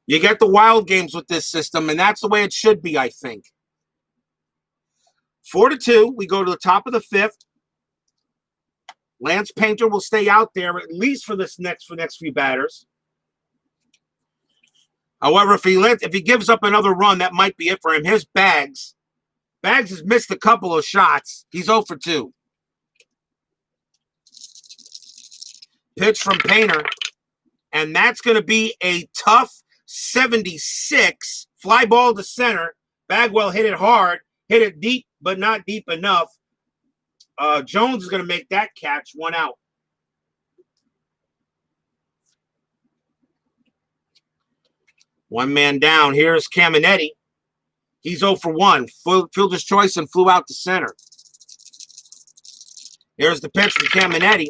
You get the wild games with this system, and that's the way it should be, I think. 4-2, we go to the top of the 5th. Lance Painter will stay out there at least for this next few batters. However, if he gives up another run, that might be it for him. Here's Bags. Bags has missed a couple of shots. He's 0 for 2. Pitch from Painter. And that's going to be a tough 76. Fly ball to center. Bagwell hit it hard. Hit it deep, but not deep enough. Jones is going to make that catch. 1 out. One man down. Here's Caminetti. He's 0 for 1. Fielder's choice and flew out to center. Here's the pitch from Caminetti.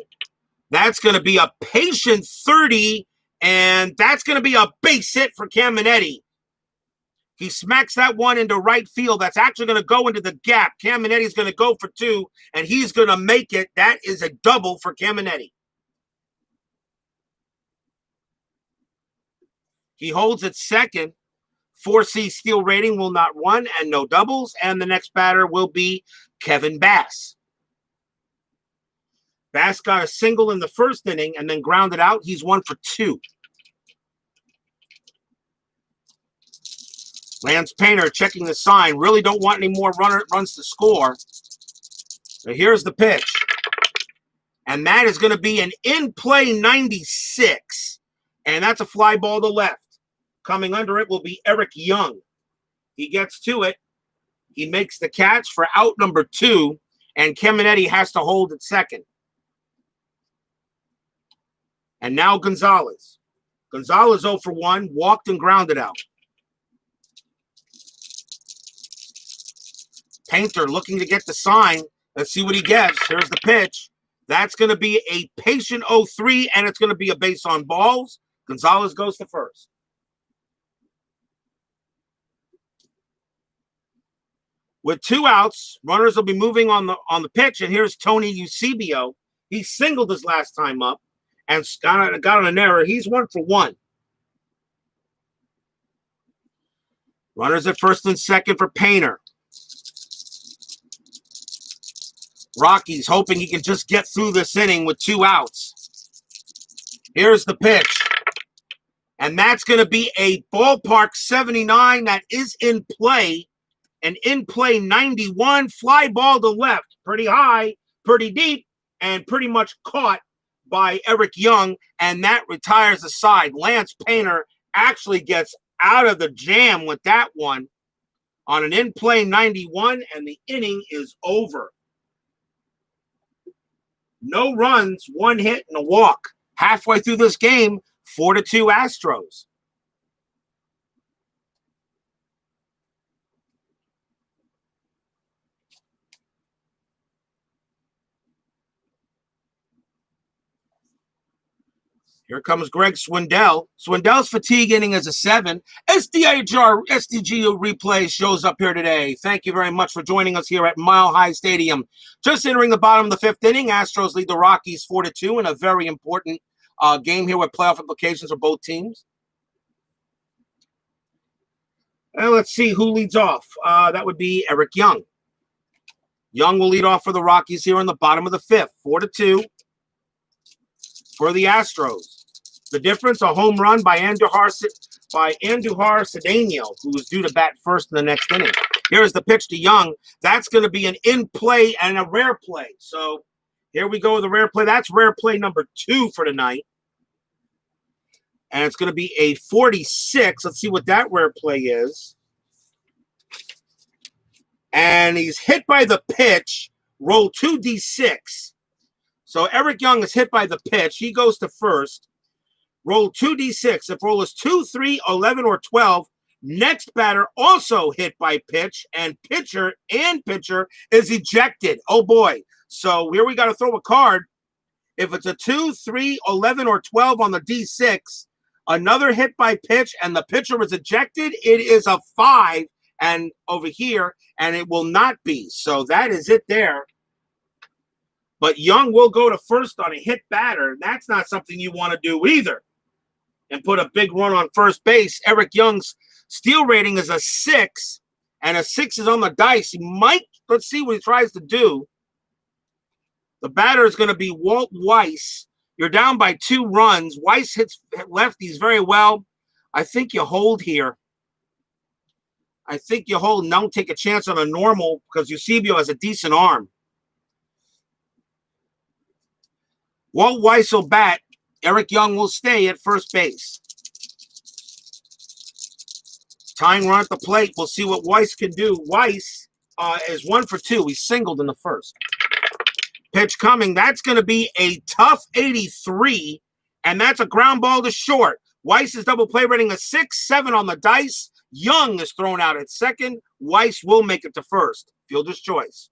That's going to be a patient 30, and that's going to be a base hit for Caminetti. He smacks that one into right field. That's actually going to go into the gap. Caminetti's going to go for 2, and he's going to make it. That is a double for Caminetti. He holds at second. 4C steal rating will not run and no doubles. And the next batter will be Kevin Bass. Bass got a single in the first inning and then grounded out. He's 1 for 2. Lance Painter checking the sign. Really don't want any more runs to score. So here's the pitch. And that is going to be an in-play 96. And that's a fly ball to left. Coming under it will be Eric Young. He gets to it. He makes the catch for out number 2. And Caminetti has to hold at second. And now Gonzalez. Gonzalez 0 for 1, walked and grounded out. Painter looking to get the sign. Let's see what he gets. Here's the pitch. That's going to be a patient 0-3, and it's going to be a base on balls. Gonzalez goes to first. With 2 outs, runners will be moving on the pitch, and here's Tony Eusebio. He singled his last time up and got on an error. He's 1 for 1. Runners at first and second for Painter. Rockies hoping he can just get through this inning with 2 outs. Here's the pitch. And that's going to be a ballpark 79 that is in play. An in-play 91, fly ball to left. Pretty high, pretty deep, and pretty much caught by Eric Young. And that retires the side. Lance Painter actually gets out of the jam with that one on an in-play 91, and the inning is over. No runs, 1 hit, and a walk. Halfway through this game, 4-2 Astros. Here comes Greg Swindell. Swindell's fatigue inning is a 7. SDGU replay shows up here today. Thank you very much for joining us here at Mile High Stadium. Just entering the bottom of the 5th inning, Astros lead the Rockies 4-2 in a very important game here with playoff implications for both teams. And let's see who leads off. That would be Eric Young. Young will lead off for the Rockies here in the bottom of the 5th, 4-2 for the Astros. The difference, a home run by Andujar Cedeno, who was due to bat first in the next inning. Here's the pitch to Young. That's going to be an in-play and a rare play. So here we go with the rare play. That's rare play number 2 for tonight. And it's going to be a 46. Let's see what that rare play is. And he's hit by the pitch. Roll 2d6. So Eric Young is hit by the pitch. He goes to first. Roll 2d6. If roll is 2, 3, 11, or 12, next batter also hit by pitch, and pitcher is ejected. Oh, boy. So here we got to throw a card. If it's a 2, 3, 11, or 12 on the d6, another hit by pitch, and the pitcher is ejected, it is a 5 and over here, and it will not be. So that is it there. But Young will go to first on a hit batter. That's not something you want to do either. And put a big run on first base. Eric Young's steal rating is a 6, and a 6 is on the dice. He might, let's see what he tries to do. The batter is going to be Walt Weiss. You're down by 2 runs. Weiss hits lefties very well. I think you hold here. I think you hold and don't take a chance on a normal because Eusebio has a decent arm. Walt Weiss will bat. Eric Young will stay at first base. Tying run at the plate. We'll see what Weiss can do. Weiss is 1 for 2. He singled in the first. Pitch coming. That's going to be a tough 83, and that's a ground ball to short. Weiss's double play rating a 6, 7 on the dice. Young is thrown out at second. Weiss will make it to first. Fielder's choice.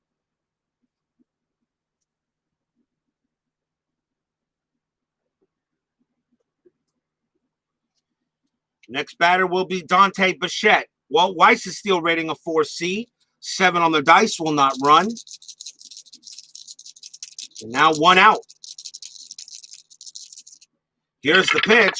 Next batter will be Dante Bichette. Walt Weiss's steal rating a 4C. 7 on the dice, will not run. And now 1 out. Here's the pitch.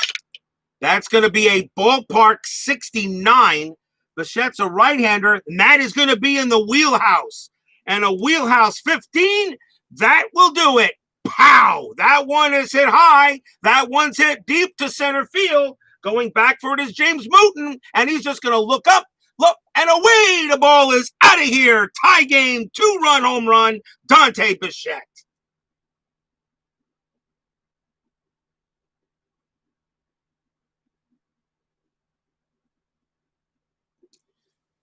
That's going to be a ballpark 69. Bichette's a right-hander, and that is going to be in the wheelhouse. And a wheelhouse 15, that will do it. Pow! That one is hit high. That one's hit deep to center field. Going back for it is James Mooten, and he's just going to look up Look, and away the ball is out of here. Tie game, 2-run home run, Dante Bichette.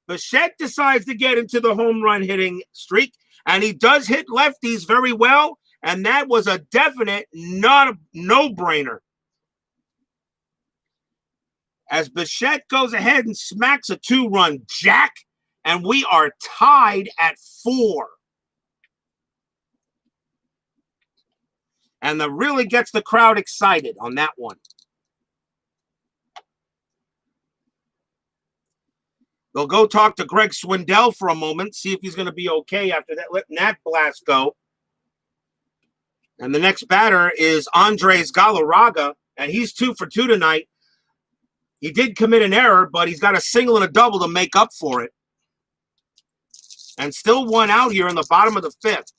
Bichette decides to get into the home run hitting streak, and he does hit lefties very well, and that was a definite no-brainer. As Bichette goes ahead and smacks a 2-run jack, and we are tied at 4. And that really gets the crowd excited on that one. They'll go talk to Greg Swindell for a moment, see if he's going to be okay after that, letting that blast go. And the next batter is Andres Galarraga, and he's 2 for 2 tonight. He did commit an error, but he's got a single and a double to make up for it. And still 1 out here in the bottom of the 5th.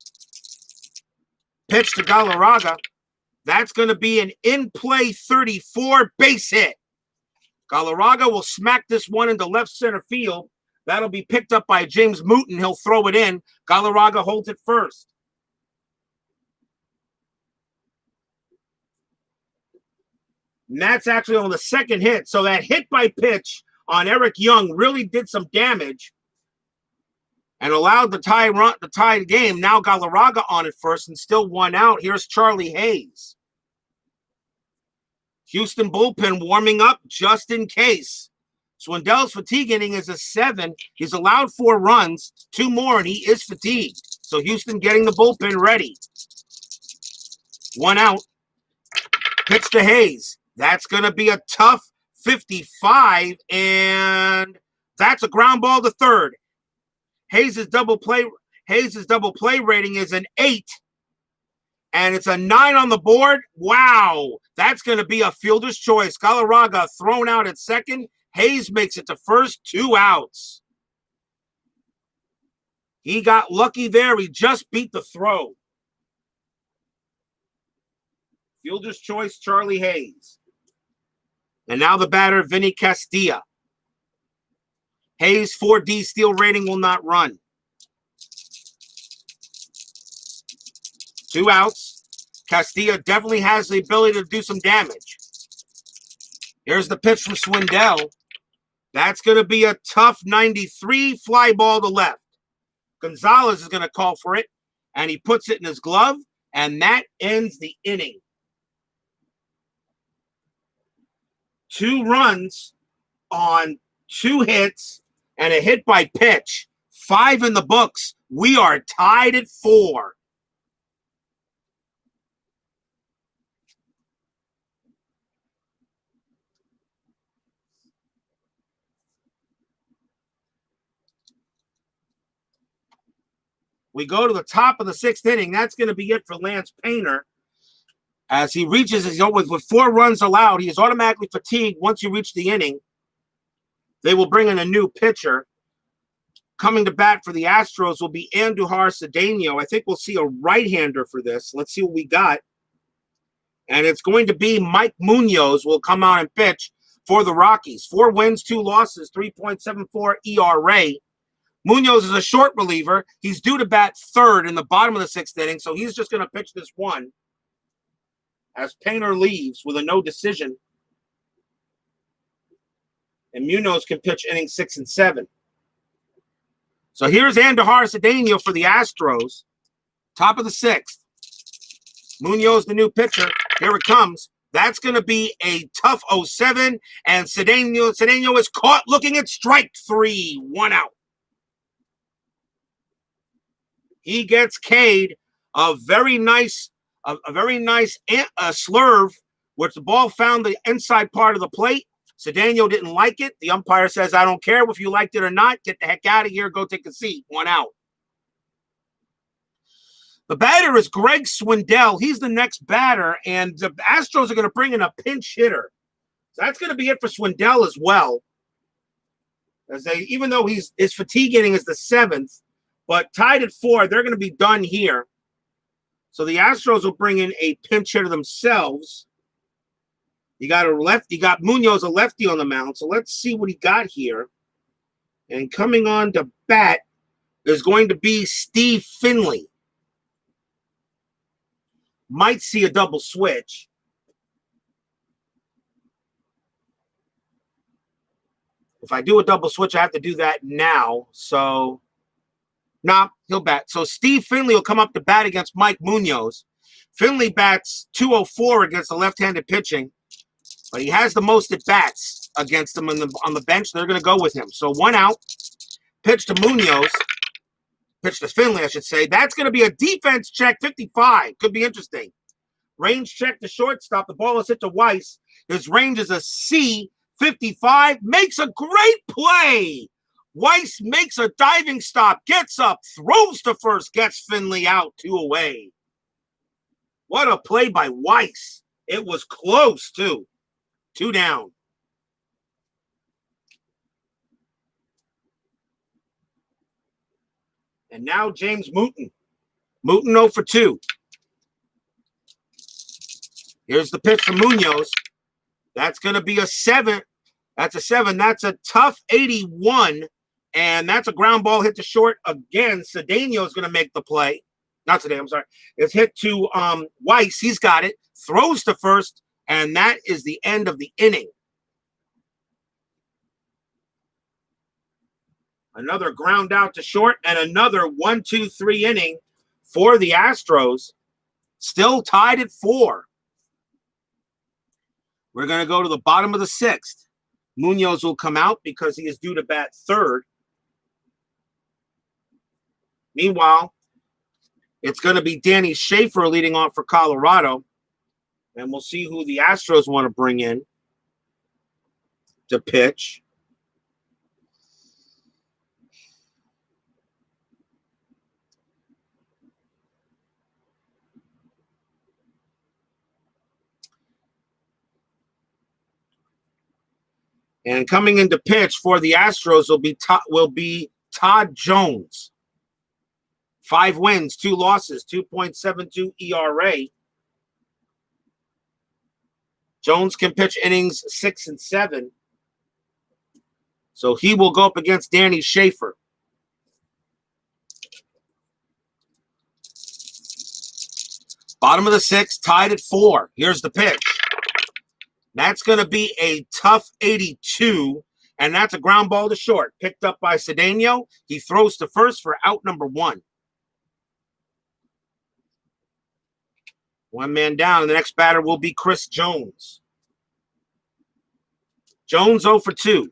Pitch to Galarraga. That's going to be an in-play 34 base hit. Galarraga will smack this one into left center field. That'll be picked up by James Mooten. He'll throw it in. Galarraga holds it first. And that's actually on the second hit. So that hit by pitch on Eric Young really did some damage and allowed the tie game. Now Galarraga on it first and still 1 out. Here's Charlie Hayes. Houston bullpen warming up just in case. Swindell's fatigue inning is a 7. He's allowed 4 runs, 2 more, and he is fatigued. So Houston getting the bullpen ready. 1 out. Pitch to Hayes. That's going to be a tough 55, and that's a ground ball to third. Hayes' double play rating is an 8. And it's a 9 on the board. Wow. That's going to be a fielder's choice. Galarraga thrown out at second. Hayes makes it to first, 2 outs. He got lucky there. He just beat the throw. Fielder's choice, Charlie Hayes. And now the batter, Vinny Castilla. Hayes' 4D steal rating will not run. 2 outs. Castilla definitely has the ability to do some damage. Here's the pitch from Swindell. That's going to be a tough 93 fly ball to left. Gonzalez is going to call for it, and he puts it in his glove, and that ends the inning. 2 runs on 2 hits and a hit by pitch. 5 in the books. We are tied at 4. We go to the top of the 6th inning. That's going to be it for Lance Painter. As he reaches, with 4 runs allowed, he is automatically fatigued once you reach the inning. They will bring in a new pitcher. Coming to bat for the Astros will be Andujar Cedeno. I think we'll see a right-hander for this. Let's see what we got. And it's going to be Mike Munoz will come out and pitch for the Rockies. 4 wins, 2 losses, 3.74 ERA. Munoz is a short reliever. He's due to bat 3rd in the bottom of the 6th inning, so he's just going to pitch this one as Painter leaves with a no decision. And Munoz can pitch innings 6 and 7. So here's Andujar Cedeno for the Astros. Top of the 6th. Munoz, the new pitcher. Here it comes. That's going to be a tough 0-7. And Cedeno is caught looking at strike 3. 1 out. He gets K'd a very nice slurve, which the ball found the inside part of the plate. Cedeno didn't like it. The umpire says, I don't care if you liked it or not. Get the heck out of here. Go take a seat. 1 out. The batter is Greg Swindell. He's the next batter, and the Astros are going to bring in a pinch hitter. So that's going to be it for Swindell as well. Even though his fatigue inning is the 7th, but tied at 4, they're going to be done here. So the Astros will bring in a pinch hitter themselves. You got Munoz, a lefty on the mound. So let's see what he got here. And coming on to bat is going to be Steve Finley. Might see a double switch. If I do a double switch, I have to do that now. So, nah, he'll bat. So Steve Finley will come up to bat against Mike Munoz. Finley bats .204 against the left-handed pitching, but he has the most at bats against them on the bench. They're going to go with him. So 1 out, pitch to Munoz, pitch to Finley, I should say. That's going to be a defense check, 55. Could be interesting. Range check to shortstop. The ball is hit to Weiss. His range is a C, 55. Makes a great play. Weiss makes a diving stop, gets up, throws to first, gets Finley out, 2 away. What a play by Weiss. It was close, too. 2 down. And now James Mooten. Mooten 0 for 2. Here's the pitch from Munoz. That's going to be a 7. That's a 7. That's a tough 81. And that's a ground ball hit to short again. Cedeno is going to make the play. Not Cedeno, I'm sorry. It's hit to Weiss. He's got it. Throws to first. And that is the end of the inning. Another ground out to short. And another 1-2-3 inning for the Astros. Still tied at 4. We're going to go to the bottom of the 6th. Munoz will come out because he is due to bat 3rd. Meanwhile, it's going to be Danny Schaefer leading off for Colorado. And we'll see who the Astros want to bring in to pitch. And coming into pitch for the Astros will be Todd Jones. 5 wins, 2 losses, 2.72 ERA. Jones can pitch innings 6 and 7. So he will go up against Danny Schaefer. Bottom of the 6th, tied at 4. Here's the pitch. That's going to be a tough 82, and that's a ground ball to short. Picked up by Cedeno. He throws to first for out number 1. 1 man down. The next batter will be Chris Jones. Jones 0 for 2.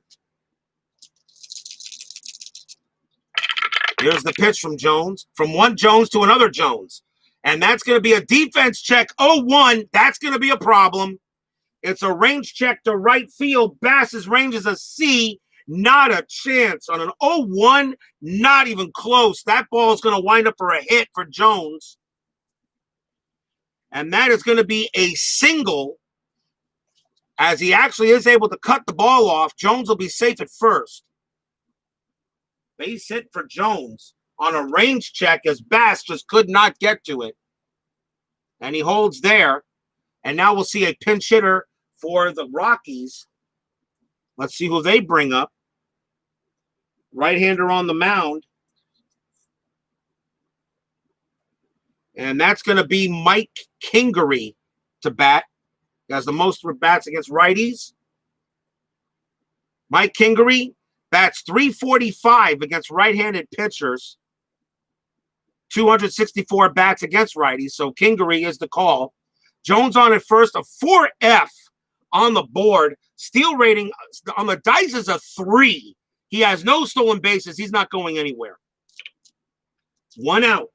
Here's the pitch from Jones. From one Jones to another Jones. And that's going to be a defense check. 0-1. That's going to be a problem. It's a range check to right field. Bass's range is a C. Not a chance. On an 0-1, not even close. That ball is going to wind up for a hit for Jones. And that is going to be a single. As he actually is able to cut the ball off, Jones will be safe at first. Base hit for Jones on a range check as Bass just could not get to it. And he holds there. And now we'll see a pinch hitter for the Rockies. Let's see who they bring up. Right-hander on the mound. And that's going to be Mike Kingery to bat. He has the most bats against righties. Mike Kingery bats .345 against right-handed pitchers. 264 bats against righties. So Kingery is the call. Jones on at first, a 4F on the board. Steal rating on the dice is a 3. He has no stolen bases. He's not going anywhere. 1 out.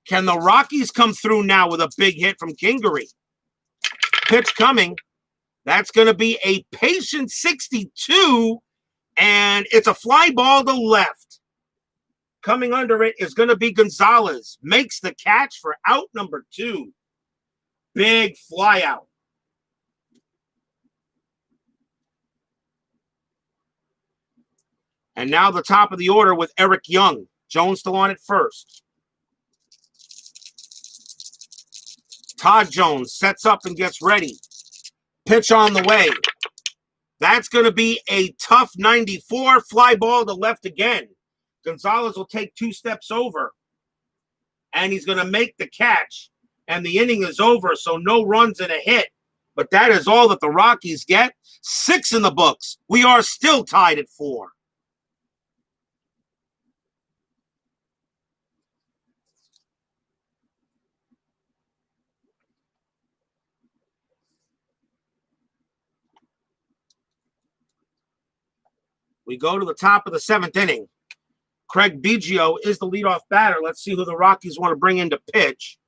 Can the Rockies come through now with a big hit from Kingery? Pitch coming. That's going to be a patient 62, and it's a fly ball to left. Coming under it is going to be Gonzalez. Makes the catch for out number 2. Big fly out. And now the top of the order with Eric Young. Jones still on at first. Todd Jones sets up and gets ready. Pitch on the way. That's going to be a tough 94. Fly ball to left again. Gonzalez will take 2 steps over, and he's going to make the catch, and the inning is over, so no runs and a hit. But that is all that the Rockies get. 6 in the books. We are still tied at 4. We go to the top of the 7th inning. Craig Biggio is the leadoff batter. Let's see who the Rockies want to bring in to pitch.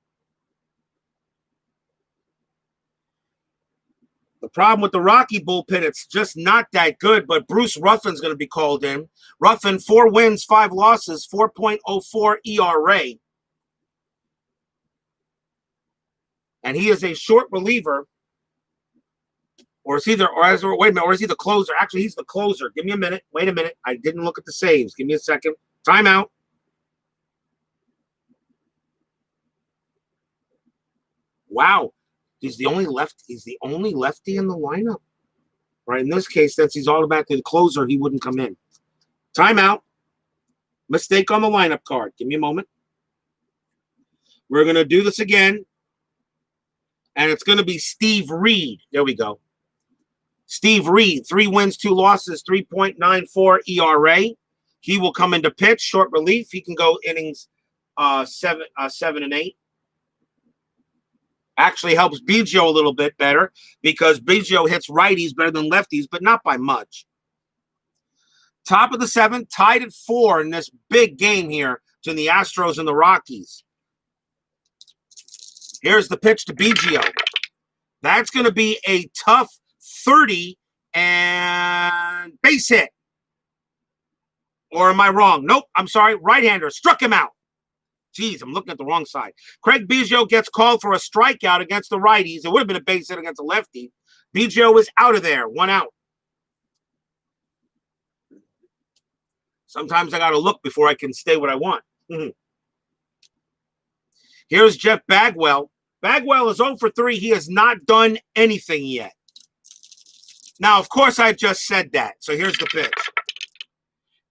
The problem with the Rocky bullpen, it's just not that good, but Bruce Ruffin's going to be called in. Ruffin, 4 wins, 5 losses, 4.04 ERA. And he is a short reliever. Or is he the closer? Actually, he's the closer. Give me a minute. Wait a minute. I didn't look at the saves. Give me a second. Timeout. Wow. He's the only lefty in the lineup. Right. In this case, since he's automatically the closer, he wouldn't come in. Timeout. Mistake on the lineup card. Give me a moment. We're going to do this again. And it's going to be Steve Reed. There we go. Steve Reed, 3 wins, 2 losses, 3.94 ERA. He will come into pitch, short relief. He can go innings 7 and 8. Actually helps Biggio a little bit better because Biggio hits righties better than lefties, but not by much. Top of the 7th, tied at 4 in this big game here between the Astros and the Rockies. Here's the pitch to Biggio. That's going to be a tough 30 and base hit. Or am I wrong? Nope, I'm sorry. Right-hander struck him out. Jeez, I'm looking at the wrong side. Craig Biggio gets called for a strikeout against the righties. It would have been a base hit against a lefty. Biggio is out of there. 1 out. Sometimes I got to look before I can stay what I want. Here's Jeff Bagwell. Bagwell is 0 for 3. He has not done anything yet. Now, of course, I just said that. So here's the pitch.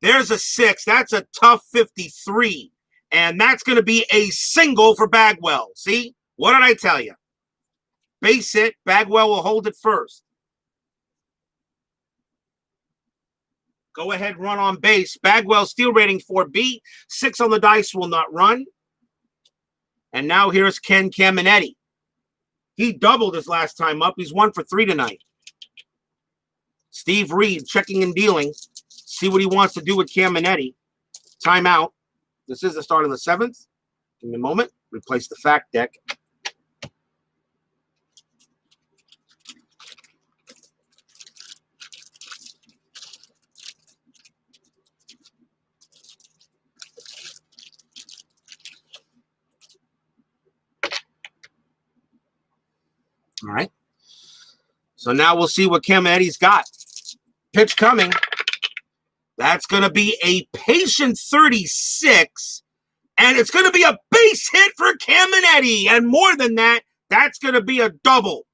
There's a 6. That's a tough 53. And that's going to be a single for Bagwell. See? What did I tell you? Base hit. Bagwell will hold it first. Go ahead, run on base. Bagwell steal rating 4B. 6 on the dice, will not run. And now here's Ken Caminetti. He doubled his last time up. He's 1 for 3 tonight. Steve Reed checking and dealing. See what he wants to do with Caminetti. Timeout. This is the start of the 7th. Give me a moment. Replace the fact deck. All right. So now we'll see what Caminetti's got. Pitch coming. That's going to be a patient 36, and it's going to be a base hit for Caminetti. And more than that, that's going to be a double.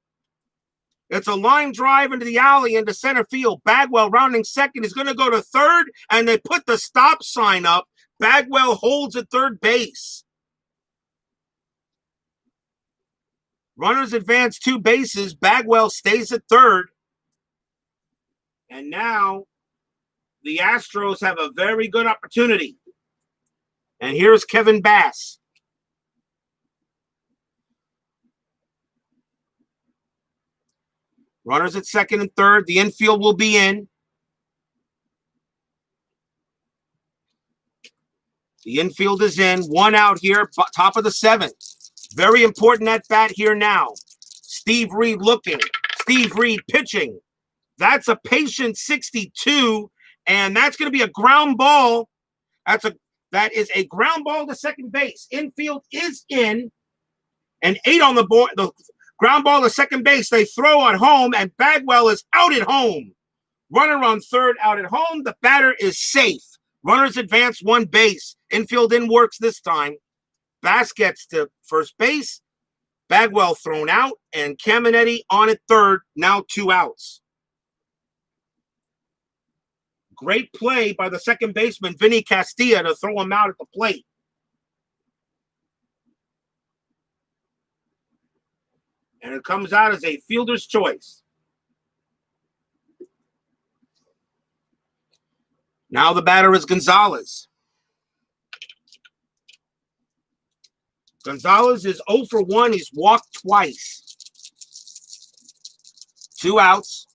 It's a line drive into the alley into center field. Bagwell rounding second is going to go to third, and they put the stop sign up. Bagwell holds at third base. Runners advance 2 bases. Bagwell stays at third. And now the Astros have a very good opportunity. And here's Kevin Bass. Runners at second and third. The infield will be in. The infield is in. 1 out here, top of the 7th. Very important at bat here now. Steve Reed looking. Steve Reed pitching. That's a patient 62. And that's going to be a ground ball. That is a ground ball to second base. Infield is in. And 8 on the board. The ground ball to second base. They throw at home, and Bagwell is out at home. Runner on third out at home. The batter is safe. Runners advance 1 base. Infield in works this time. Bass gets to first base. Bagwell thrown out, and Caminetti on at third. Now 2 outs. Great play by the second baseman, Vinny Castilla, to throw him out at the plate. And it comes out as a fielder's choice. Now the batter is Gonzalez. Gonzalez is 0 for 1. He's walked twice. 2 outs.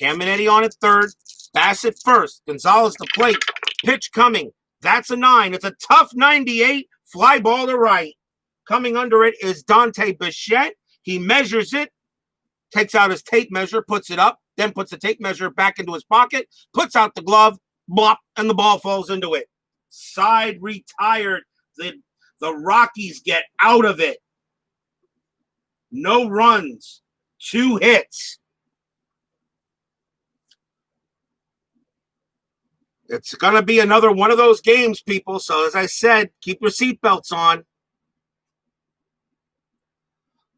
Caminetti on at third. Bassett first. Gonzalez to plate. Pitch coming. That's a 9. It's a tough 98. Fly ball to right. Coming under it is Dante Bichette. He measures it. Takes out his tape measure. Puts it up. Then puts the tape measure back into his pocket. Puts out the glove. Blop. And the ball falls into it. Side retired. The Rockies get out of it. No runs. 2 hits. It's going to be another one of those games, people. So as I said, keep your seatbelts on.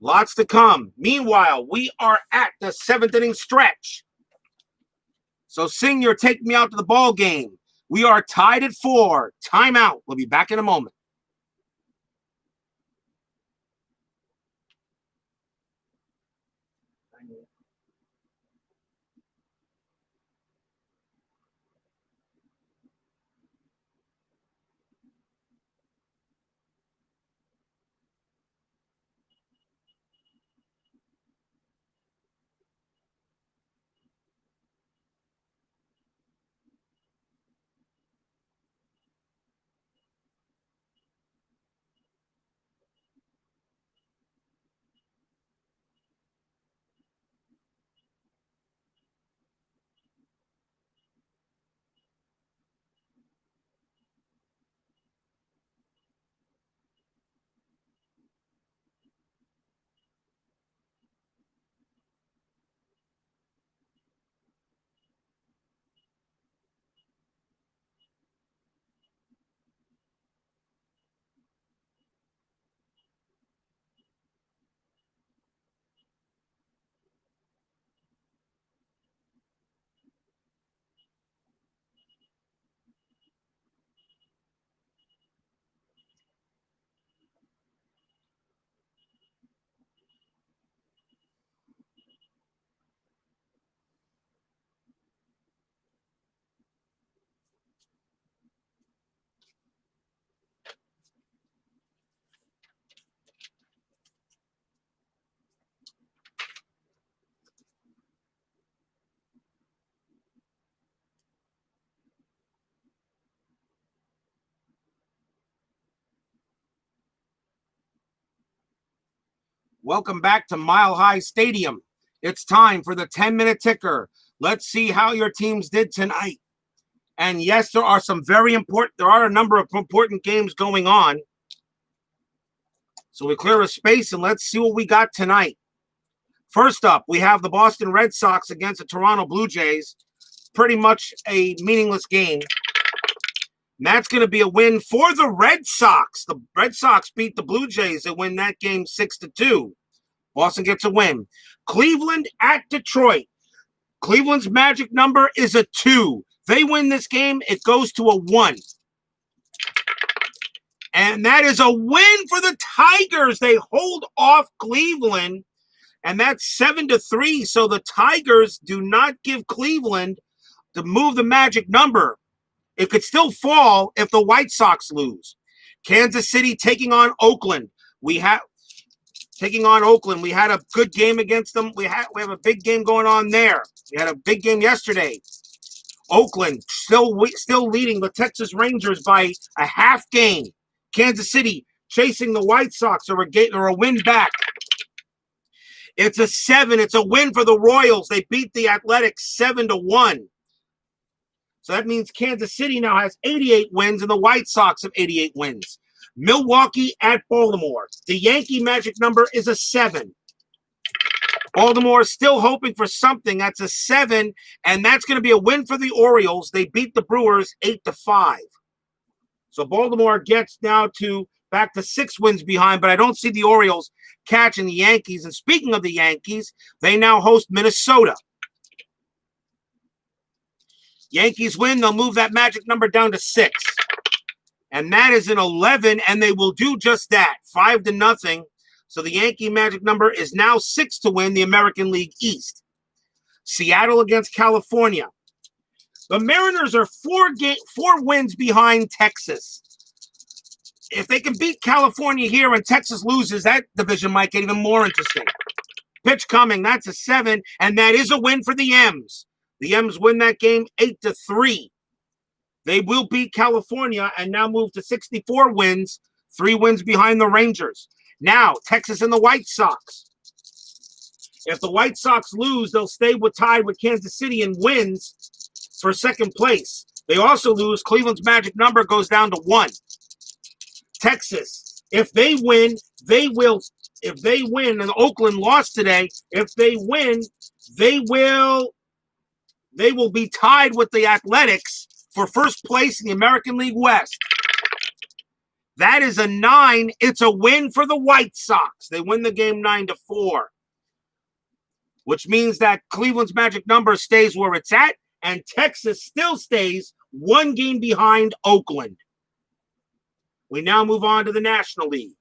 Lots to come. Meanwhile, we are at the 7th inning stretch. So Senior, take me out to the ball game. We are tied at 4. Timeout. We'll be back in a moment. Welcome back to Mile High Stadium. It's time for the 10-minute ticker. Let's see how your teams did tonight. And yes, there are a number of important games going on. So we clear a space and let's see what we got tonight. First up, we have the Boston Red Sox against the Toronto Blue Jays. Pretty much a meaningless game. And that's going to be a win for the Red Sox. The Red Sox beat the Blue Jays and win that game 6-2. Boston gets a win. Cleveland at Detroit. Cleveland's magic number is a 2. They win this game, it goes to a 1. And that is a win for the Tigers. They hold off Cleveland, and that's 7-3. So the Tigers do not give Cleveland to move the magic number. It could still fall if the White Sox lose. Kansas City taking on Oakland. We had a good game against them. We have a big game going on there. We had a big game yesterday. Oakland still leading the Texas Rangers by a half game. Kansas City chasing the White Sox or a win back. It's a 7. It's a win for the Royals. They beat the Athletics 7-1. So that means Kansas City now has 88 wins and the White Sox have 88 wins. Milwaukee at Baltimore. The Yankee magic number is a 7. Baltimore is still hoping for something. That's a 7, and that's going to be a win for the Orioles. They beat the Brewers 8-5. So Baltimore gets now back to 6 wins behind, but I don't see the Orioles catching the Yankees. And speaking of the Yankees, they now host Minnesota. Yankees win, they'll move that magic number down to 6. And that is an 11, and they will do just that, 5-0. So the Yankee magic number is now 6 to win the American League East. Seattle against California. The Mariners are 4 wins behind Texas. If they can beat California here and Texas loses, that division might get even more interesting. Pitch coming, that's a 7, and that is a win for the M's. The M's win that game 8-3. They will beat California and now move to 64 wins, 3 wins behind the Rangers. Now, Texas and the White Sox. If the White Sox lose, they'll stay tied with Kansas City in wins for second place. They also lose, Cleveland's magic number goes down to 1. Texas, if they win, they will. If they win, and Oakland lost today, if they win, they will be tied with the Athletics for first place in the American League West. That is a 9. It's a win for the White Sox. They win the game 9-4, which means that Cleveland's magic number stays where it's at, and Texas still stays 1 game behind Oakland. We now move on to the National League.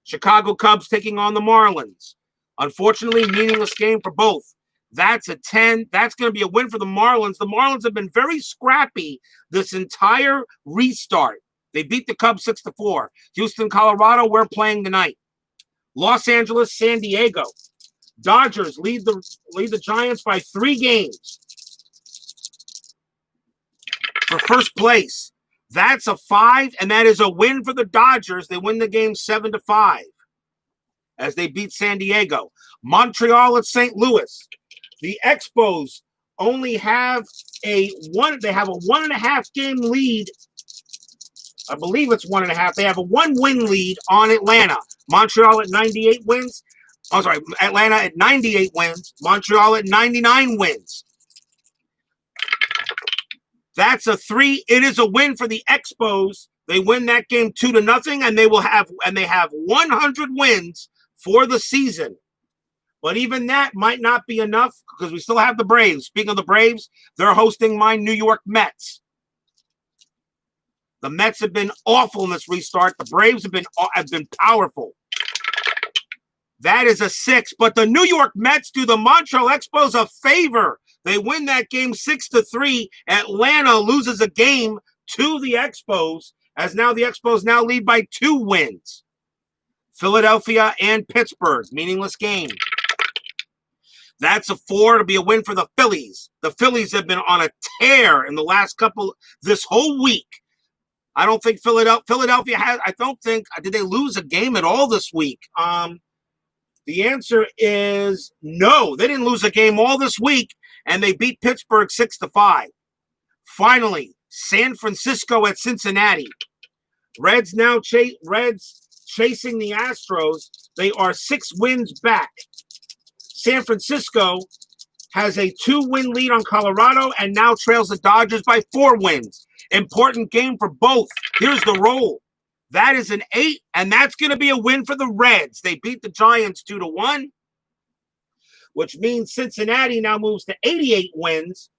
Chicago Cubs taking on the Marlins. Unfortunately, meaningless game for both. That's a 10. That's going to be a win for the Marlins. The Marlins have been very scrappy this entire restart. They beat the Cubs 6-4. Houston, Colorado, we're playing tonight. Los Angeles, San Diego. Dodgers lead the Giants by 3 games for first place. That's a 5, and that is a win for the Dodgers. They win the game 7-5 as they beat San Diego. Montreal at St. Louis. The Expos only have a 1.5 game lead. I believe it's 1.5. They have a 1-win lead on Atlanta. Montreal at 98 wins. Oh, sorry, Atlanta at 98 wins. Montreal at 99 wins. That's a 3. It is a win for the Expos. They win that game 2-0, and they have 100 wins for the season. But even that might not be enough because we still have the Braves. Speaking of the Braves, they're hosting my New York Mets. The Mets have been awful in this restart. The Braves have been powerful. That is a 6. But the New York Mets do the Montreal Expos a favor. They win that game 6-3. Atlanta loses a game to the Expos, as now the Expos now lead by 2 wins. Philadelphia and Pittsburgh, meaningless game. That's a 4 to be a win for the Phillies. The Phillies have been on a tear in the last this whole week. I don't think Philadelphia has. I don't think did they lose a game at all this week. The answer is no. They didn't lose a game all this week, and they beat Pittsburgh 6-5. Finally, San Francisco at Cincinnati. Reds chasing the Astros. They are 6 wins back. San Francisco has a 2-win lead on Colorado and now trails the Dodgers by 4 wins. Important game for both. Here's the roll. That is an 8, and that's going to be a win for the Reds. They beat the Giants 2-1, which means Cincinnati now moves to 88 wins,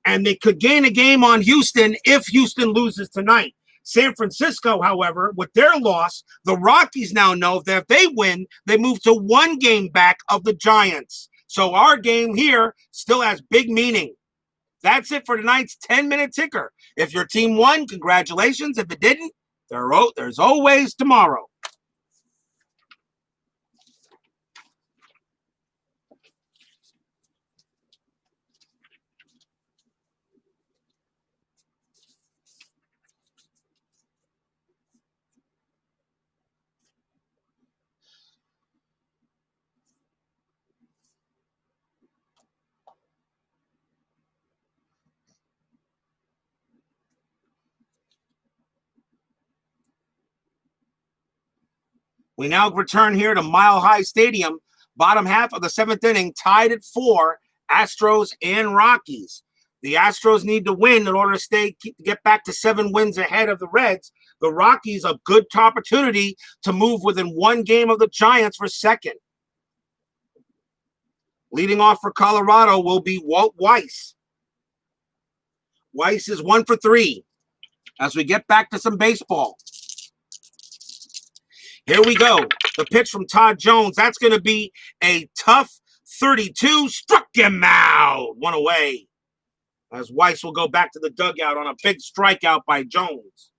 and they could gain a game on Houston if Houston loses tonight. San Francisco, however, with their loss, the Rockies now know that if they win, they move to 1 game back of the Giants. So our game here still has big meaning. That's it for tonight's 10-minute ticker. If your team won, congratulations. If it didn't, there's always tomorrow. We now return here to Mile High Stadium, bottom half of the 7th inning, tied at 4, Astros and Rockies. The Astros need to win in order to get back to 7 wins ahead of the Reds. The Rockies, a good opportunity to move within 1 game of the Giants for second. Leading off for Colorado will be Walt Weiss. Weiss is 1 for 3 as we get back to some baseball. Here we go. The pitch from Todd Jones. That's going to be a tough 32. Struck him out. 1 away. As Weiss will go back to the dugout on a big strikeout by Jones.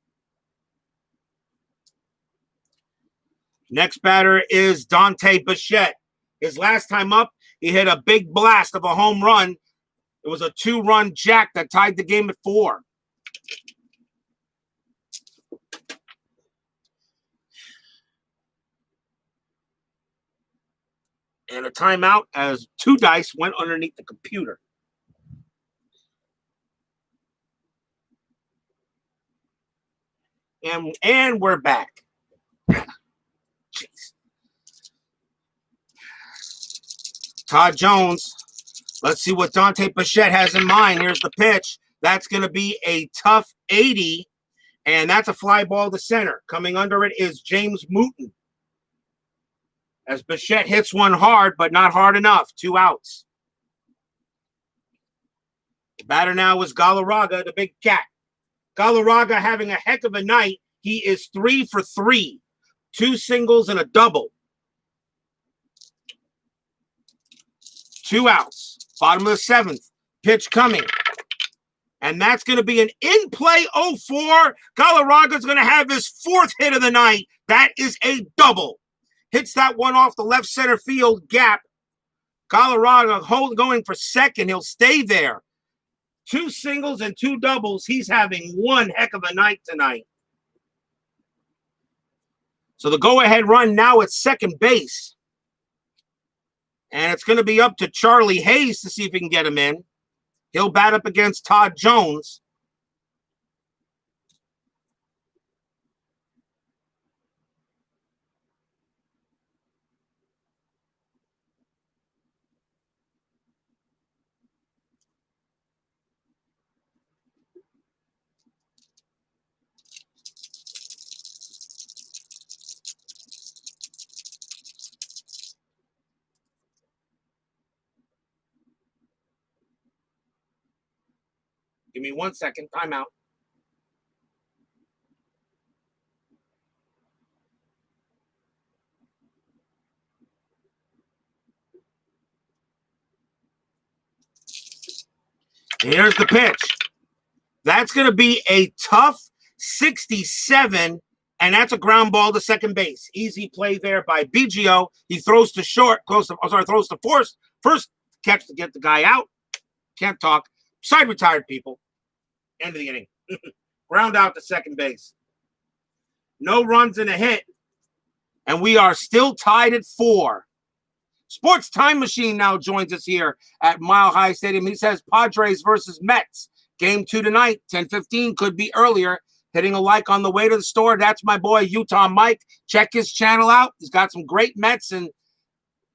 Next batter is Dante Bichette. His last time up, he hit a big blast of a home run. It was a 2-run jack that tied the game at 4. And a timeout as 2 dice went underneath the computer. And we're back. Jeez. Todd Jones. Let's see what Dante Bichette has in mind. Here's the pitch. That's going to be a tough 80. And that's a fly ball to center. Coming under it is James Mooten. As Bichette hits one hard, but not hard enough. 2 outs. The batter now is Galarraga, the big cat. Galarraga having a heck of a night. He is 3 for 3. 2 singles and a double. 2 outs. Bottom of the 7th. Pitch coming. And that's going to be an in-play 0-4. Galarraga's going to have his 4th hit of the night. That is a double. Hits that one off the left center field gap. Galarraga going for second. He'll stay there. 2 singles and 2 doubles. He's having one heck of a night tonight. So the go-ahead run now at second base. And it's going to be up to Charlie Hayes to see if he can get him in. He'll bat up against Todd Jones. Give me 1 second. Timeout. Here's the pitch. That's going to be a tough 67, and that's a ground ball to second base. Easy play there by Biggio. He throws to short, throws to first catch to get the guy out. Can't talk. Side retired, people. End of the inning. Ground out to second base. No runs and a hit. And we are still tied at 4. Sports Time Machine now joins us here at Mile High Stadium. He says Padres versus Mets. Game 2 tonight, 10:15, could be earlier. Hitting a like on the way to the store. That's my boy, Utah Mike. Check his channel out. He's got some great Mets and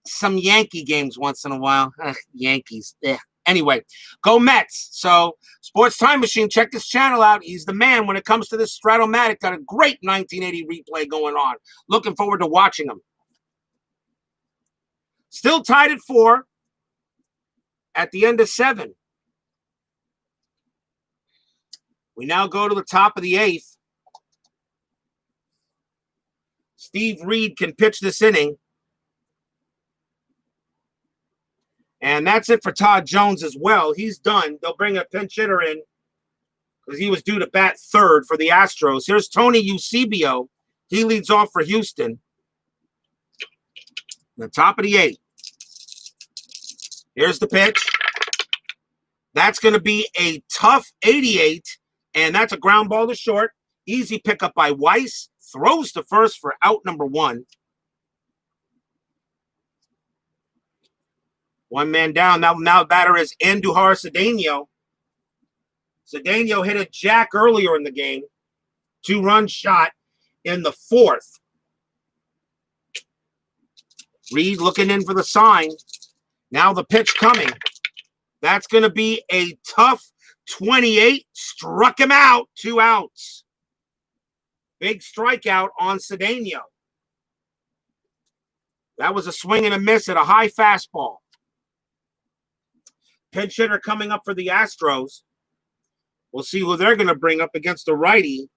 some Yankee games once in a while. Yankees. Anyway, go Mets. So, Sports Time Machine, check his channel out. He's the man when it comes to this Stratomatic. Got a great 1980 replay going on. Looking forward to watching him. Still tied at 4 at the end of 7. We now go to the top of the 8th. Steve Reed can pitch this inning. And that's it for Todd Jones as well. He's done. They'll bring a pinch hitter in because he was due to bat third for the Astros. Here's Tony Eusebio. He leads off for Houston. The top of the 8th. Here's the pitch. That's going to be a tough 88, and that's a ground ball to short. Easy pickup by Weiss. Throws to first for out number 1. 1 man down. Now batter is Andujar Cedeno. Cedeno hit a jack earlier in the game. 2-run shot in the 4th. Reed looking in for the sign. Now the pitch coming. That's going to be a tough 28. Struck him out. 2 outs. Big strikeout on Cedeno. That was a swing and a miss at a high fastball. Pinch hitter coming up for the Astros We'll see who they're going to bring up against the righty.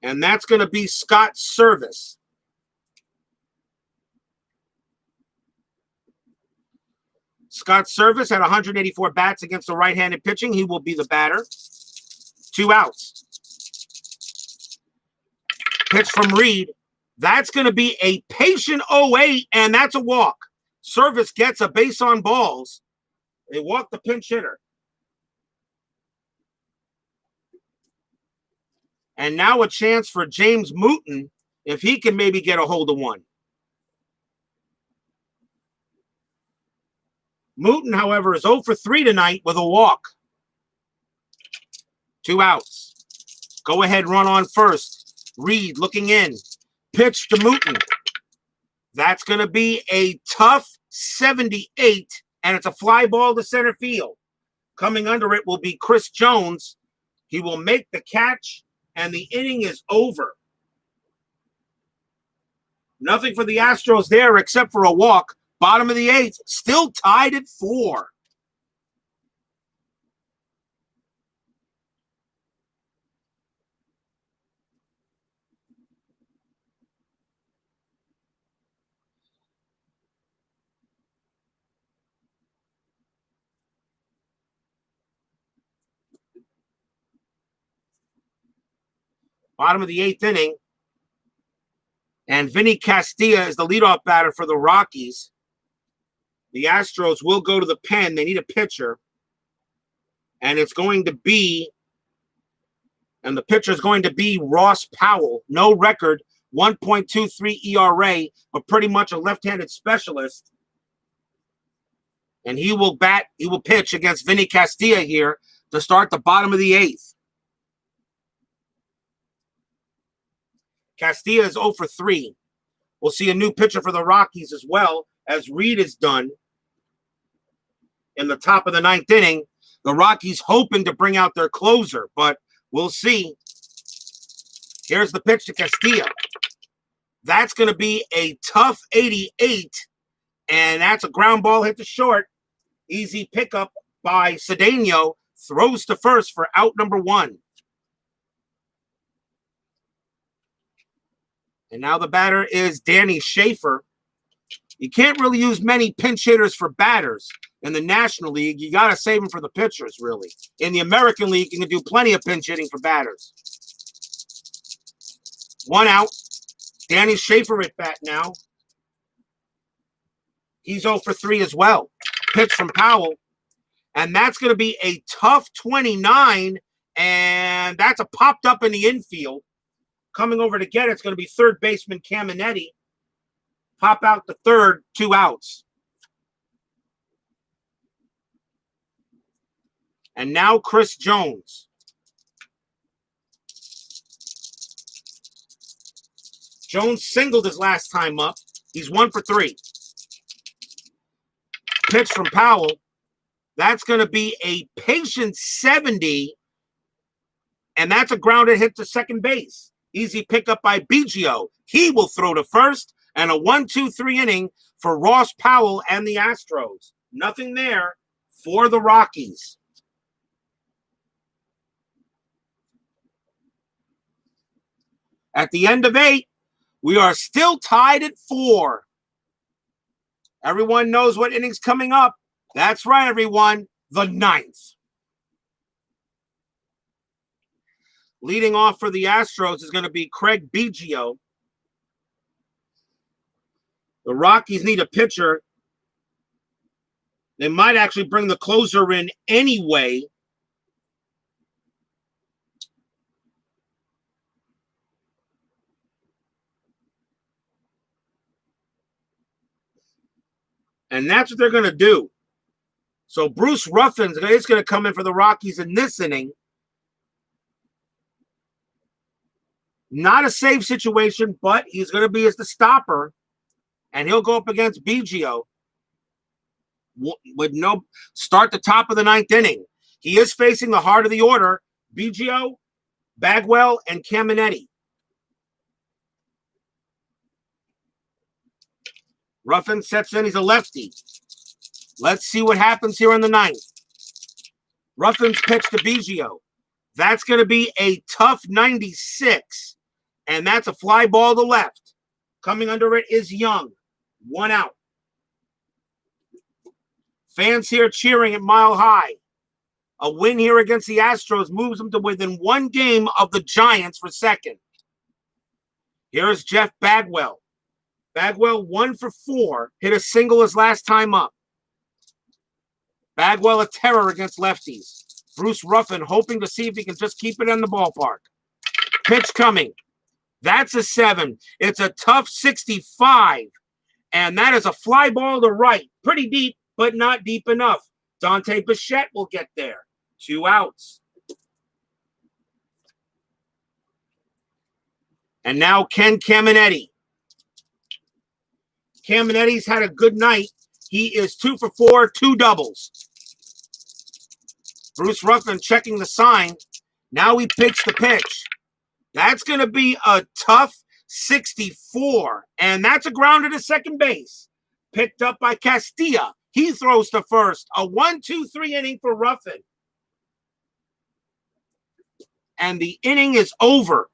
And that's going to be Scott Service. Scott Service had 184 bats against the right-handed pitching. He will be the batter. 2 outs. Pitch from Reed. That's going to be a patient 0-8, and that's a walk. Service gets a base on balls. They walk the pinch hitter. And now a chance for James Mooten if he can maybe get a hold of one. Mooten, however, is 0 for 3 tonight with a walk. 2 outs. Go ahead, run on first. Reed looking in. Pitch to Mooten. That's going to be a tough 78, and it's a fly ball to center field. Coming under it will be Chris Jones. He will make the catch, and the inning is over. Nothing for the Astros there except for a walk. Bottom of the 8th, still tied at 4. Bottom of the 8th inning. And Vinny Castilla is the leadoff batter for the Rockies. The Astros will go to the pen. They need a pitcher. And it's going to be, and the pitcher is going to be Ross Powell. No record, 1.23 ERA, but pretty much a left-handed specialist. And he will pitch against Vinny Castilla here to start the bottom of the 8th. Castilla is 0 for 3. We'll see a new pitcher for the Rockies as well, as Reed is done in the top of the 9th inning. The Rockies hoping to bring out their closer, but we'll see. Here's the pitch to Castilla. That's going to be a tough 88, and that's a ground ball hit to short. Easy pickup by Cedeno. Throws to first for out number 1. And now the batter is Danny Schaefer. You can't really use many pinch hitters for batters. In the National League, you got to save them for the pitchers, really. In the American League, you can do plenty of pinch hitting for batters. 1 out. Danny Schaefer at bat now. He's 0 for 3 as well. Pitch from Powell. And that's going to be a tough 29. And that's a popped up in the infield. Coming over to get it's going to be third baseman Caminetti. Pop out the third, 2 outs. And now Chris Jones. Jones singled his last time up. He's 1 for 3. Pitch from Powell. That's going to be a patient 70. And that's a grounded hit to second base. Easy pickup by Biggio. He will throw to first. And a 1-2-3 inning for Ross Powell and the Astros. Nothing there for the Rockies. At the end of 8, we are still tied at 4. Everyone knows what inning's coming up. That's right, everyone. The 9th. Leading off for the Astros is going to be Craig Biggio. The Rockies need a pitcher. They might actually bring the closer in anyway. And that's what they're going to do. So Bruce Ruffin is going to come in for the Rockies in this inning. Not a safe situation, but he's going to be as the stopper. And he'll go up against Biggio. With no start the top of the 9th inning. He is facing the heart of the order. Biggio, Bagwell, and Caminetti. Ruffin sets in. He's a lefty. Let's see what happens here in the 9th. Ruffin's pitch to Biggio. That's going to be a tough 96, and that's a fly ball to left. Coming under it is Young. 1 out. Fans here cheering at Mile High. A win here against the Astros moves them to within 1 game of the Giants for second. Here's Jeff Bagwell. Bagwell 1 for 4, hit a single his last time up. Bagwell a terror against lefties. Bruce Ruffin hoping to see if he can just keep it in the ballpark. Pitch coming. That's a 7. It's a tough 65. And that is a fly ball to right. Pretty deep, but not deep enough. Dante Bichette will get there. 2 outs. And now Ken Caminetti. Caminetti's had a good night. He is 2 for 4, 2 doubles. Bruce Ruffin checking the sign. Now he picks the pitch. That's going to be a tough 64. And that's a grounder to second base. Picked up by Castilla. He throws to first. A 1-2-3 inning for Ruffin. And the inning is over.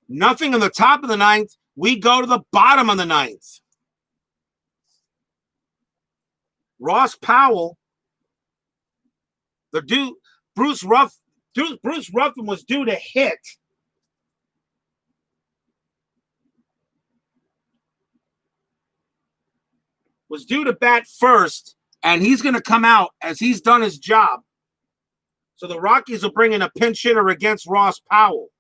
Nothing in the top of the 9th. We go to the bottom of the 9th. Ross Powell, Bruce Ruffin was due to hit. Was due to bat first, and he's going to come out as he's done his job. So the Rockies will bring in a pinch hitter against Ross Powell.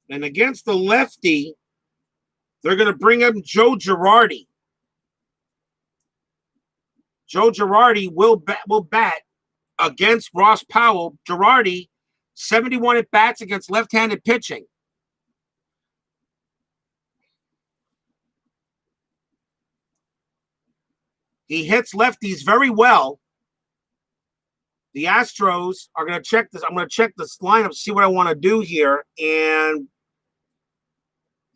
And against the lefty, they're going to bring in Joe Girardi. Joe Girardi will bat against Ross Powell. Girardi, 71 at bats against left-handed pitching. He hits lefties very well. The Astros are going to check this. I'm going to check this lineup, see what I want to do here. And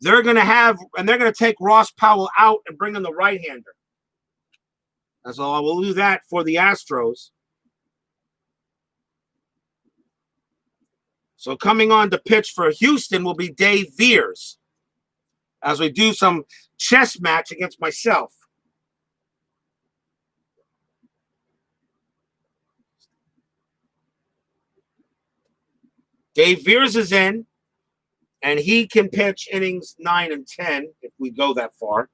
they're going to take Ross Powell out and bring in the right-hander. So I will do that for the Astros. So coming on to pitch for Houston will be Dave Veers as we do some chess match against myself. Dave Veers is in, and he can pitch innings 9 and 10 if we go that far.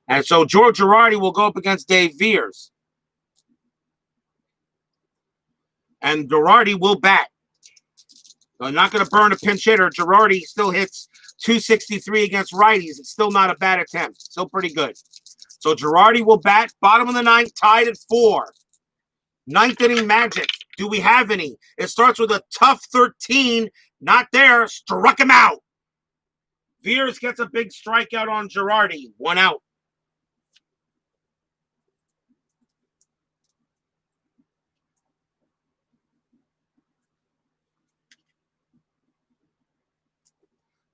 And so George Girardi will go up against Dave Veers. And Girardi will bat. So not going to burn a pinch hitter. Girardi still hits 263 against righties. It's still not a bad attempt. Still pretty good. So Girardi will bat. Bottom of the 9th, tied at 4. 9th inning magic. Do we have any? It starts with a tough 13. Not there. Struck him out. Veers gets a big strikeout on Girardi. 1 out.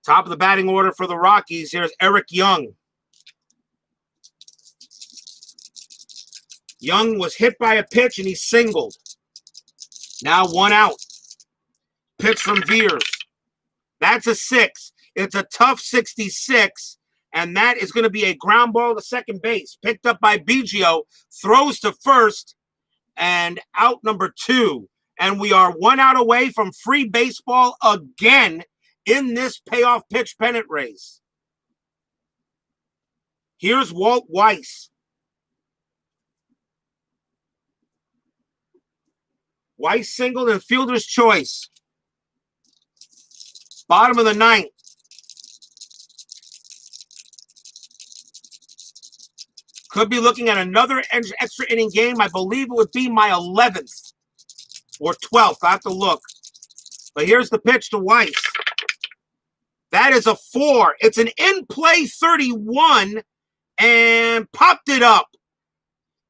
Top of the batting order for the Rockies. Here's Eric Young. Young was hit by a pitch and he singled. Now 1 out. Pitch from Veers. That's a 6. It's a tough 66, and that is going to be a ground ball to second base. Picked up by Biggio, throws to first, and out number 2. And we are 1 out away from free baseball again in this payoff pitch pennant race. Here's Walt Weiss. Weiss singled and fielder's choice. Bottom of the 9th. Could be looking at another extra inning game. I believe it would be my 11th or 12th. I have to look. But here's the pitch to Weiss. That is a 4. It's an in-play 31 and popped it up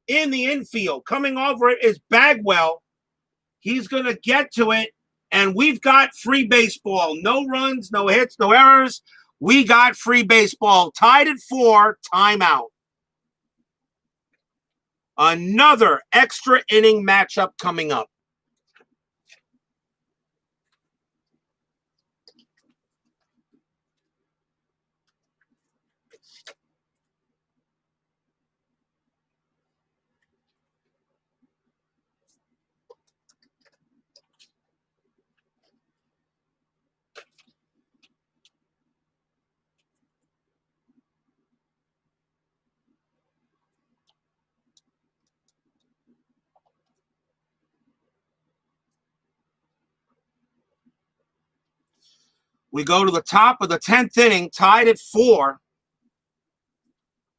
in the infield. Coming over it is Bagwell. He's going to get to it, and we've got free baseball. No runs, no hits, no errors. We got free baseball. Tied at 4, timeout. Another extra inning matchup coming up. We go to the top of the 10th inning, tied at 4.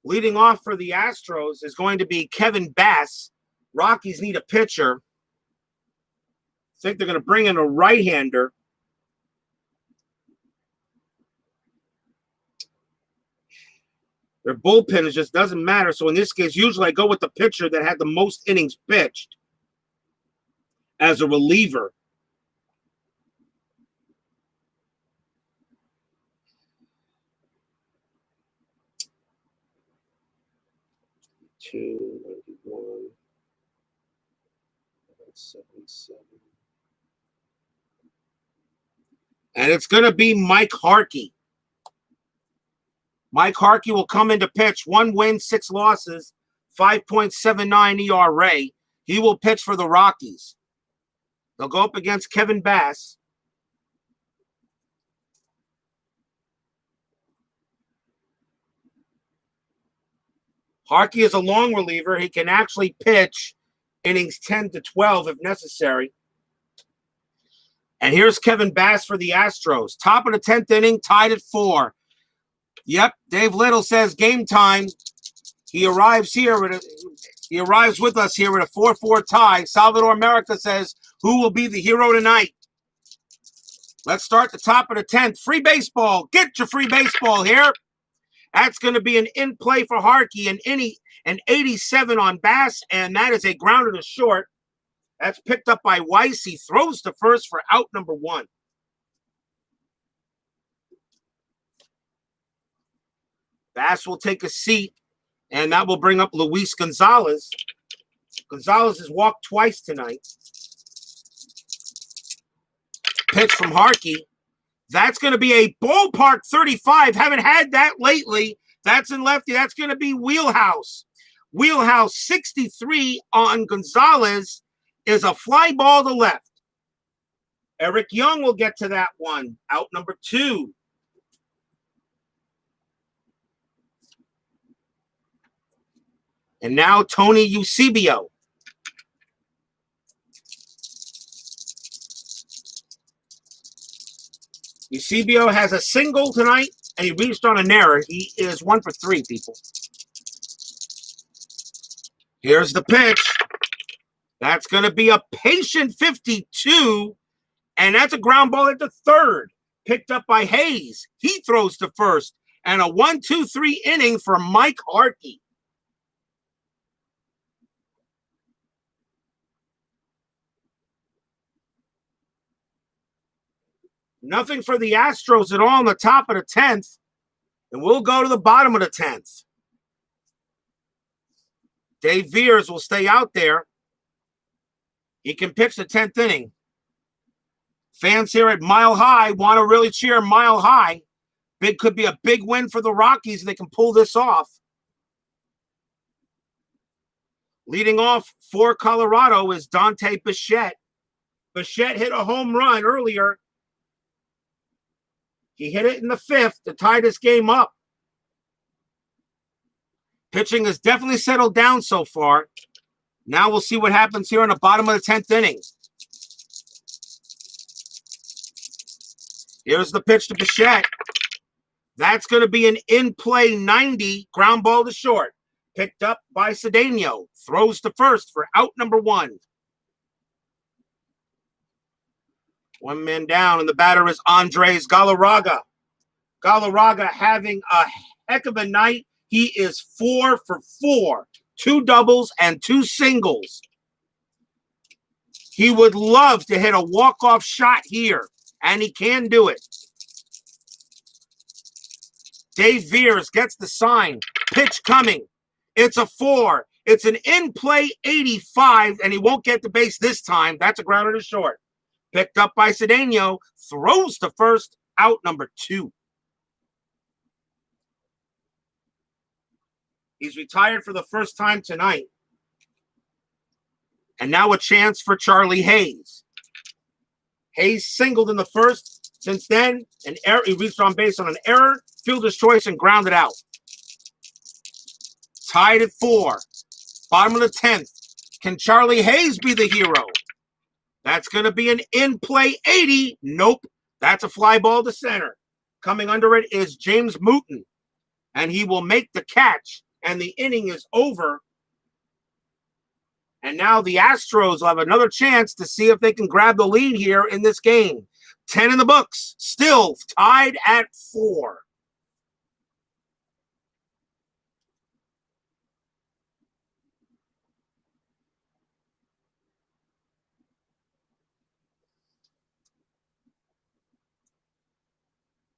Leading off for the Astros is going to be Kevin Bass. Rockies need a pitcher. I think they're going to bring in a right-hander. Their bullpen just doesn't matter. So in this case, usually I go with the pitcher that had the most innings pitched as a reliever. And it's going to be Mike Harkey. Mike Harkey will come in to pitch. 1 win, 6 losses, 5.79 ERA. He will pitch for the Rockies. They'll go up against Kevin Bass. Harkey is a long reliever. He can actually pitch innings 10 to 12 if necessary. And here's Kevin Bass for the Astros. Top of the 10th inning, tied at 4. Yep, Dave Little says game time. He arrives with us here with a 4-4 tie. Salvador America says, who will be the hero tonight? Let's start the top of the 10th. Free baseball. Get your free baseball here. That's going to be an in play for Harkey, an 87 on Bass, and that is a grounder to short. That's picked up by Weiss. He throws to first for out number 1. Bass will take a seat, and that will bring up Luis Gonzalez. Gonzalez has walked twice tonight. Pitch from Harkey. That's going to be a ballpark 35. Haven't had that lately. That's in lefty. That's going to be Wheelhouse. Wheelhouse 63 on Gonzalez is a fly ball to left. Eric Young will get to that one. Out number 2. And now Tony Eusebio. Eusebio has a single tonight, and he reached on an error. He is 1 for 3, people. Here's the pitch. That's going to be a patient 52, and that's a ground ball at the 3rd. Picked up by Hayes. He throws to first, and a 1-2-3 inning for Mike Harkey. Nothing for the Astros at all in the top of the 10th. And we'll go to the bottom of the 10th. Dave Veers will stay out there. He can pitch the 10th inning. Fans here at Mile High want to really cheer Mile High. Could be a big win for the Rockies if they can pull this off. Leading off for Colorado is Dante Bichette. Bichette hit a home run earlier. He hit it in the 5th to tie this game up. Pitching has definitely settled down so far. Now we'll see what happens here in the bottom of the 10th inning. Here's the pitch to Bichette. That's going to be an in-play 90, ground ball to short. Picked up by Cedeno. Throws to first for out number 1. 1 man down, and the batter is Andres Galarraga. Galarraga having a heck of a night. He is 4 for 4. 2 doubles and 2 singles. He would love to hit a walk-off shot here, and he can do it. Dave Veers gets the sign. Pitch coming. It's a 4. It's an in-play 85, and he won't get the base this time. That's a grounder to short. Picked up by Cedeno. Throws to first. Out number 2. He's retired for the first time tonight. And now a chance for Charlie Hayes. Hayes singled in the first. Since then, an error. He reached on base on an error, fielder's choice, and grounded out. Tied at 4. Bottom of the 10th. Can Charlie Hayes be the hero? That's going to be an in-play 80. Nope. That's a fly ball to center. Coming under it is James Mooten. And he will make the catch. And the inning is over. And now the Astros will have another chance to see if they can grab the lead here in this game. 10 in the books. Still tied at 4.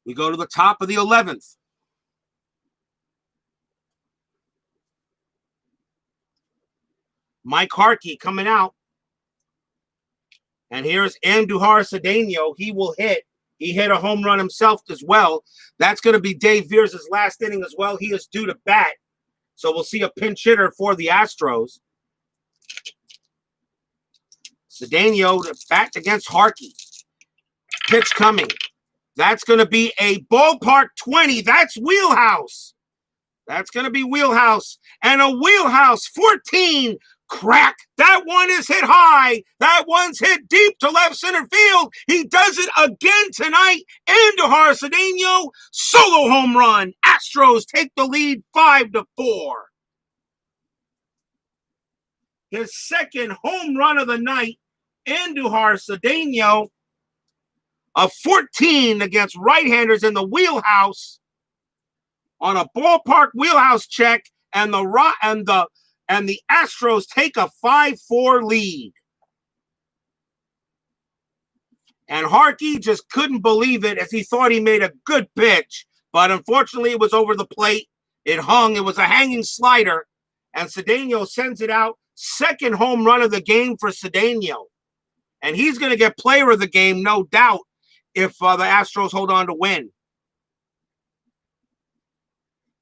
We go to the top of the 11th. Mike Harkey coming out. And here's Andujar Cedeno. He will hit. He hit a home run himself as well. That's going to be Dave Veers' last inning as well. He is due to bat. So we'll see a pinch hitter for the Astros. Cedeno to bat against Harkey. Pitch coming. That's going to be a ballpark 20. That's wheelhouse. That's going to be wheelhouse. And a wheelhouse 14. Crack. That one is hit high. That one's hit deep to left center field. He does it again tonight. Andujar Cedeno, solo home run. Astros take the lead 5-4. His second home run of the night. Andujar Cedeno, a 14 against right-handers in the wheelhouse on a ballpark wheelhouse check, and the Astros take a 5-4 lead. And Harkey just couldn't believe it as he thought he made a good pitch, but unfortunately it was over the plate. It hung. It was a hanging slider, and Cedeno sends it out. Second home run of the game for Cedeno. And he's going to get player of the game, no doubt, if the Astros hold on to win.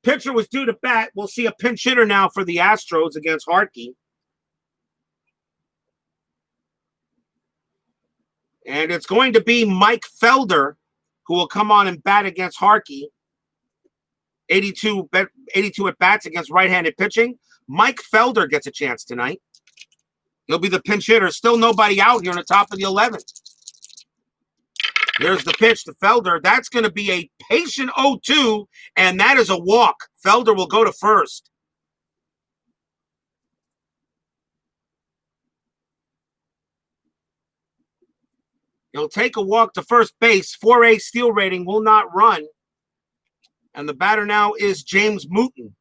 Pitcher was due to bat. We'll see a pinch hitter now for the Astros against Harkey. And it's going to be Mike Felder who will come on and bat against Harkey. 82 at-bats against right-handed pitching. Mike Felder gets a chance tonight. He'll be the pinch hitter. Still nobody out here on the top of the 11th. Here's the pitch to Felder. That's going to be a patient 0-2, and that is a walk. Felder will go to first. He'll take a walk to first base. 4A steal rating, will not run. And the batter now is James Mooten.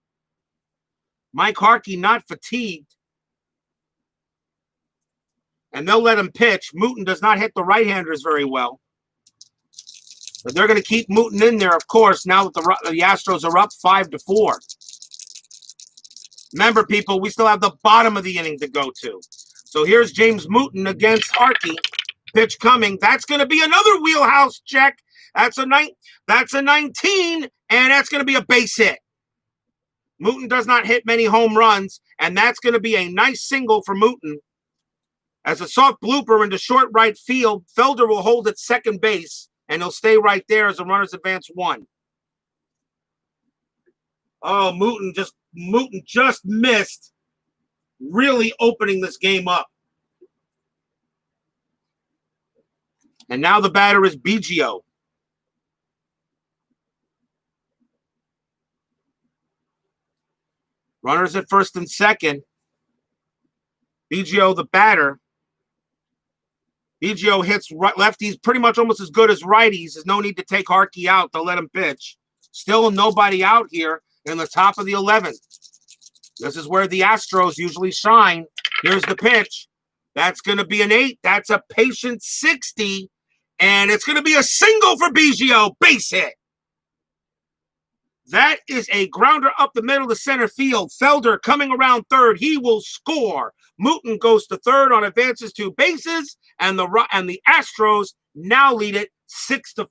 Mike Harkey not fatigued. And they'll let him pitch. Mooten does not hit the right-handers very well. But they're going to keep Mooten in there, of course, now that the Astros are up 5-4. Remember, people, we still have the bottom of the inning to go to. So here's James Mooten against Harkey. Pitch coming. That's going to be another wheelhouse check. That's a 19, and that's going to be a base hit. Mooten does not hit many home runs, and that's going to be a nice single for Mooten. As a soft blooper into short right field, Felder will hold at second base, and he'll stay right there as the runners advance 1. Oh, Mooten just missed, really opening this game up. And now the batter is Biggio. Runners at first and second. Biggio, the batter. Biggio hits lefties pretty much almost as good as righties. There's no need to take Harkey out. They'll let him pitch. Still nobody out here in the top of the 11th. This is where the Astros usually shine. Here's the pitch. That's going to be an 8. That's a patient 60. And it's going to be a single for Biggio. Base hit. That is a grounder up the middle to center field. Felder coming around third. He will score. Mooten goes to third on advances 2 bases, and the Astros now lead it 6-4.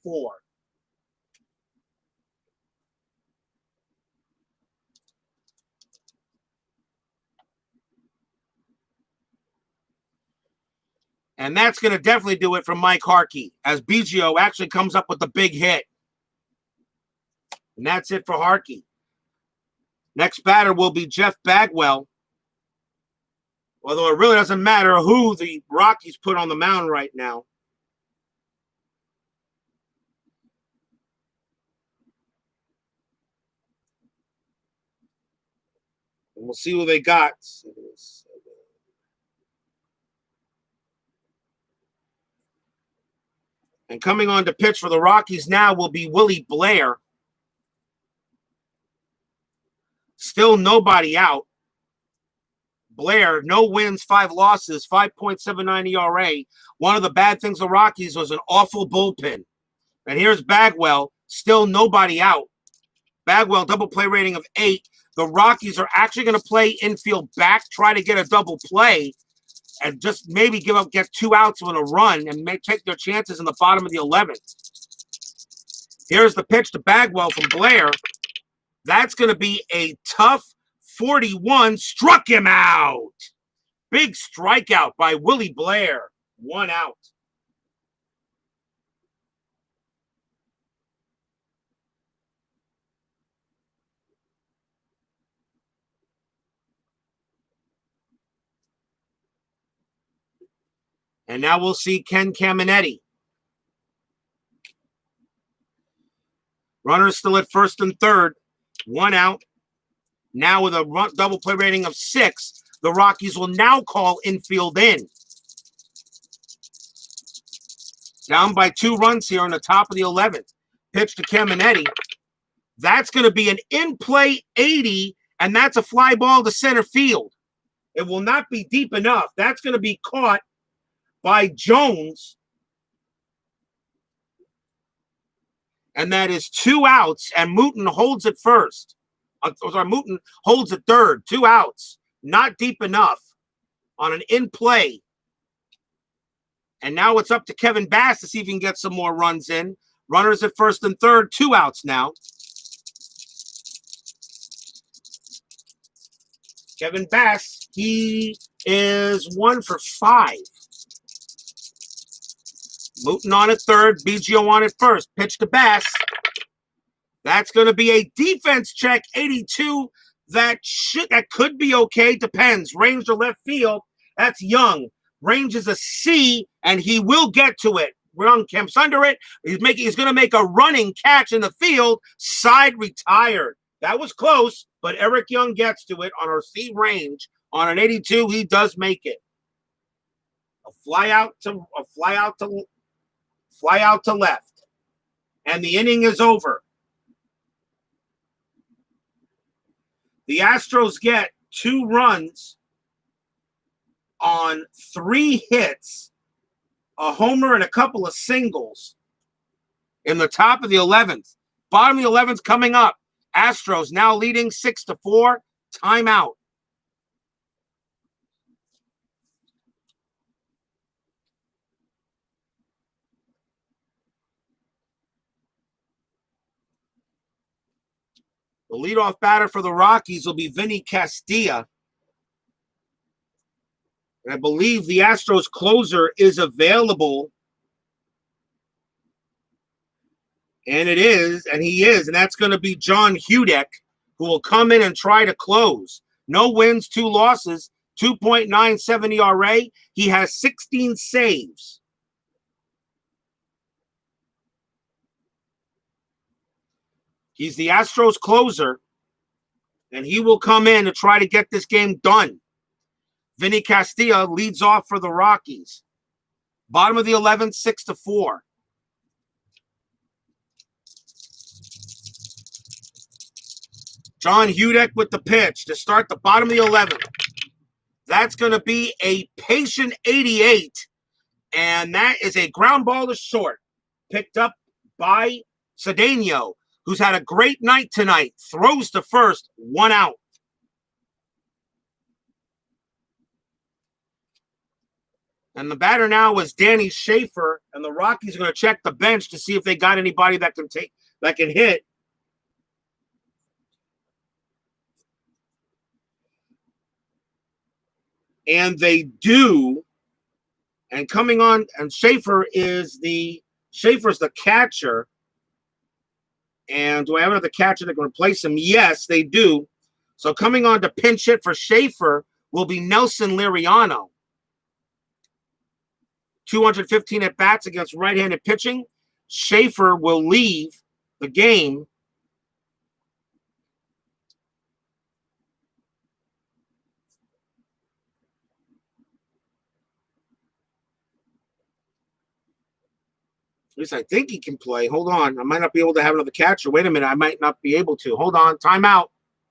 And that's going to definitely do it for Mike Harkey, as Biggio actually comes up with the big hit. And that's it for Harkey. Next batter will be Jeff Bagwell. Although it really doesn't matter who the Rockies put on the mound right now. And we'll see who they got. And coming on to pitch for the Rockies now will be Willie Blair. Still nobody out. Blair, no wins, 5 losses, 5.79 ERA. One of the bad things of the Rockies was an awful bullpen. And here's Bagwell, still nobody out. Bagwell, double play rating of 8. The Rockies are actually going to play infield back, try to get a double play, and just maybe get 2 outs with a run and take their chances in the bottom of the 11th. Here's the pitch to Bagwell from Blair. That's going to be a tough 41. Struck him out. Big strikeout by Willie Blair. 1 out. And now we'll see Ken Caminetti. Runners still at first and third. 1 out. Now with a double play rating of 6, the Rockies will now call infield in. Down by 2 runs here on the top of the 11th. Pitch to Caminetti. That's going to be an in-play 80, and that's a fly ball to center field. It will not be deep enough. That's going to be caught by Jones. And that is 2 outs, and Mooten holds it first. Mooten holds it third. 2 outs. Not deep enough on an in-play. And now it's up to Kevin Bass to see if he can get some more runs in. Runners at first and third. 2 outs now. Kevin Bass, he is 1 for 5. Mooten on at third. Biggio on at first. Pitch to Bass. That's going to be a defense check, 82. That could be okay. Depends. Range to left field. That's Young. Range is a C, and he will get to it. Young camps under it. He's going to make a running catch in the field. Side retired. That was close, but Eric Young gets to it on our C range. On an 82, he does make it. A fly out to left. And the inning is over. The Astros get 2 runs on 3 hits, a homer, and a couple of singles in the top of the 11th. Bottom of the 11th coming up. Astros now leading 6-4. Timeout. The leadoff batter for the Rockies will be Vinny Castilla. And I believe the Astros closer is available. And it is, and he is, and that's going to be John Hudek, who will come in and try to close. No wins, 2 losses, 2.97 ERA. He has 16 saves. He's the Astros closer, and he will come in to try to get this game done. Vinny Castilla leads off for the Rockies. Bottom of the 11th, 6-4. John Hudek with the pitch to start the bottom of the 11th. That's going to be a patient 88, and that is a ground ball to short, picked up by Cedeno, who's had a great night tonight, throws to first, 1 out. And the batter now was Danny Schaefer, and the Rockies are going to check the bench to see if they got anybody that can hit. And they do. And coming on, and Schaefer's the catcher. And do I have another catcher that can replace him? Yes, they do. So coming on to pinch hit for Schaefer will be Nelson Liriano. 215 at-bats against right-handed pitching. Schaefer will leave the game. At least I think he can play. Hold on. I might not be able to have another catcher. Wait a minute. I might not be able to. Hold on. Timeout.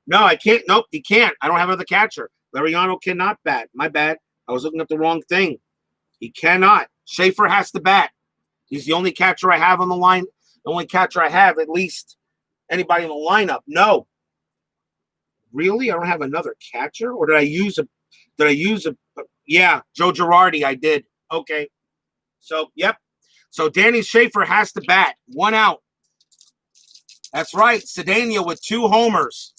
No, I can't. Nope, he can't. I don't have another catcher. Liriano cannot bat. My bad. I was looking at the wrong thing. He cannot. Schaefer has to bat. He's the only catcher I have on the line. The only catcher I have, at least anybody in the lineup. No. Really? I don't have another catcher? Or did I use a yeah, Joe Girardi, I did. Okay. So, yep. So Danny Schaefer has to bat. 1 out. That's right. Cedeno with 2 homers.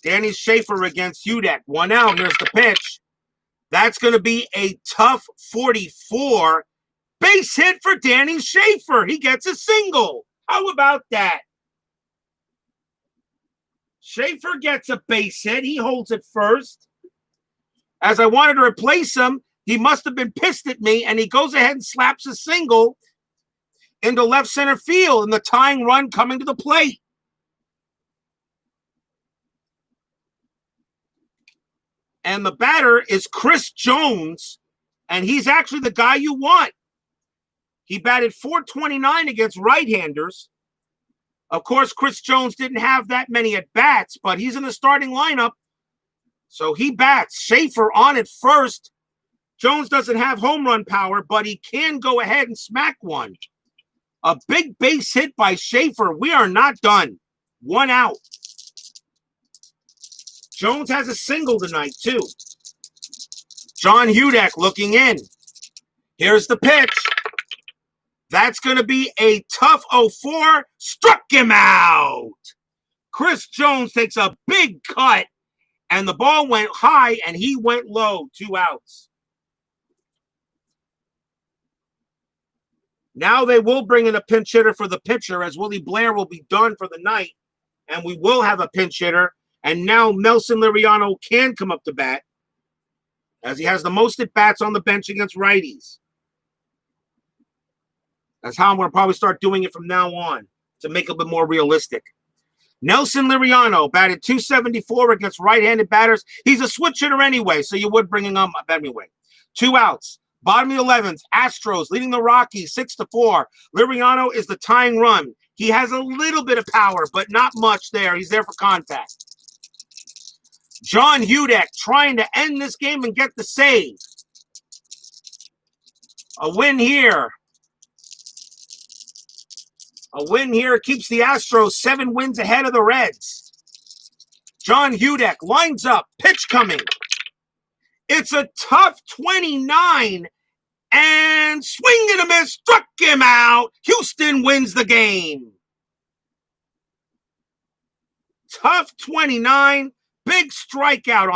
Danny Schaefer against Hudek. 1 out. Here's the pitch. That's going to be a tough 44. Base hit for Danny Schaefer. He gets a single. How about that? Schaefer gets a base hit. He holds it first. As I wanted to replace him, he must have been pissed at me, and he goes ahead and slaps a single into left center field, and the tying run coming to the plate. And the batter is Chris Jones, and he's actually the guy you want. He batted .429 against right-handers. Of course, Chris Jones didn't have that many at-bats, but he's in the starting lineup, so he bats. Schaefer on at first. Jones doesn't have home run power, but he can go ahead and smack one. A big base hit by Schaefer. We are not done. 1 out. Jones has a single tonight, too. John Hudek looking in. Here's the pitch. That's going to be a tough 0-4. Struck him out. Chris Jones takes a big cut, and the ball went high, and he went low. 2 outs. Now they will bring in a pinch hitter for the pitcher, as Willie Blair will be done for the night, and we will have a pinch hitter. And now Nelson Liriano can come up to bat, as he has the most at-bats on the bench against righties. That's how I'm going to probably start doing it from now on, to make it a bit more realistic. Nelson Liriano batted .274 against right-handed batters. He's a switch hitter anyway, so you would bring him up anyway. 2 outs. Bottom of the 11th, Astros leading the Rockies 6-4. Liriano is the tying run. He has a little bit of power, but not much there. He's there for contact. John Hudek trying to end this game and get the save. A win here. A win here keeps the Astros 7 wins ahead of the Reds. John Hudek lines up. Pitch coming. It's a tough 29. And swing and a miss. Struck him out. Houston wins the game. Tough 29. Big strikeout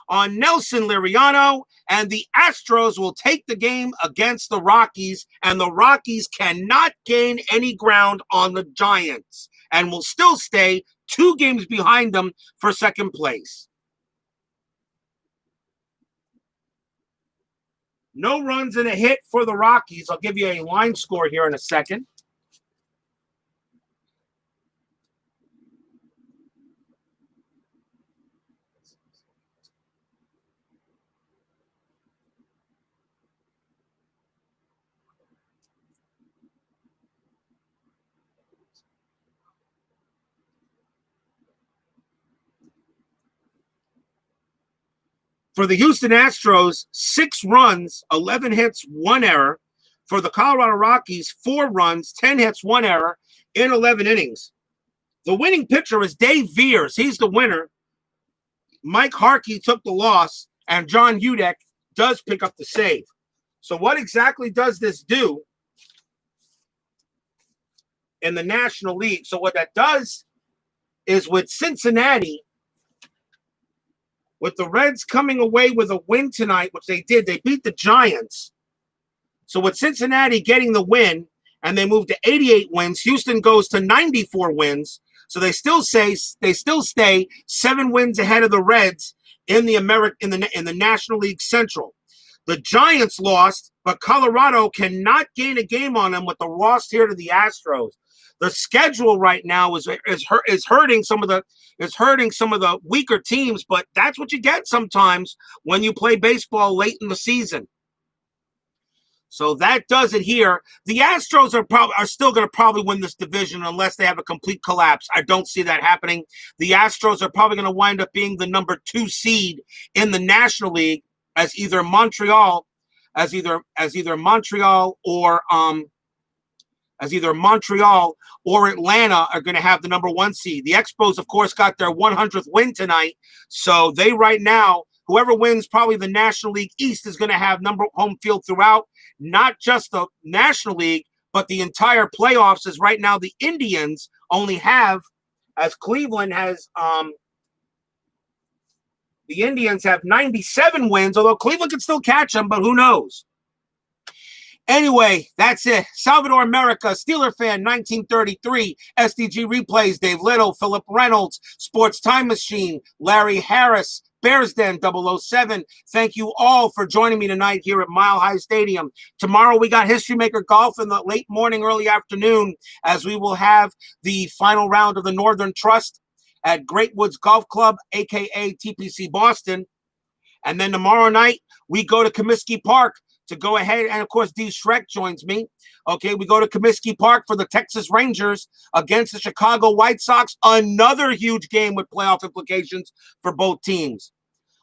on Nelson Liriano. And the Astros will take the game against the Rockies. And the Rockies cannot gain any ground on the Giants. And will still stay 2 games behind them for second place. No runs and a hit for the Rockies. I'll give you a line score here in a second. For the Houston Astros, 6 runs, 11 hits, 1 error. for the Colorado Rockies, 4 runs, 10 hits, 1 error in 11 innings. The winning pitcher is Dave Veers. He's the winner. Mike Harkey took the loss, and John Hudek does pick up the save. So what exactly does this do in the National League? So what that does is with Cincinnati, with the Reds coming away with a win tonight, which they did, they beat the Giants. So with Cincinnati getting the win, and they move to 88 wins, Houston goes to 94 wins. So they still stay 7 wins ahead of the Reds in the National League Central. The Giants lost, but Colorado cannot gain a game on them with the loss here to the Astros. The schedule right now is hurting some of the weaker teams, but that's what you get sometimes when you play baseball late in the season. So that does it here. The Astros are still going to probably win this division unless they have a complete collapse. I don't see that happening. The Astros are probably going to wind up being the number 2 seed in the National League, as either Montreal or Atlanta are going to have the number 1 seed. The Expos, of course, got their 100th win tonight. So they right now, whoever wins probably the National League East is going to have number home field throughout, not just the National League, but the entire playoffs, as right now the Indians only have, as Cleveland has, the Indians have 97 wins, although Cleveland can still catch them, but who knows? Anyway, that's it. Salvador America, Steeler fan, 1933. SDG Replays, Dave Little, Philip Reynolds, Sports Time Machine, Larry Harris, Bears Den 007. Thank you all for joining me tonight here at Mile High Stadium. Tomorrow we got History Maker Golf in the late morning, early afternoon, as we will have the final round of the Northern Trust at Great Woods Golf Club, a.k.a. TPC Boston. And then tomorrow night, we go to Comiskey Park to go ahead, and of course, D. Shrek joins me. Okay, we go to Comiskey Park for the Texas Rangers against the Chicago White Sox. Another huge game with playoff implications for both teams.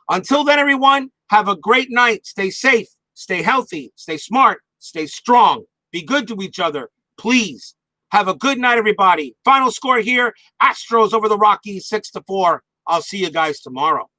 Until then, everyone, have a great night. Stay safe, stay healthy, stay smart, stay strong. Be good to each other, please. Have a good night, everybody. Final score here, Astros over the Rockies, 6-4. I'll see you guys tomorrow.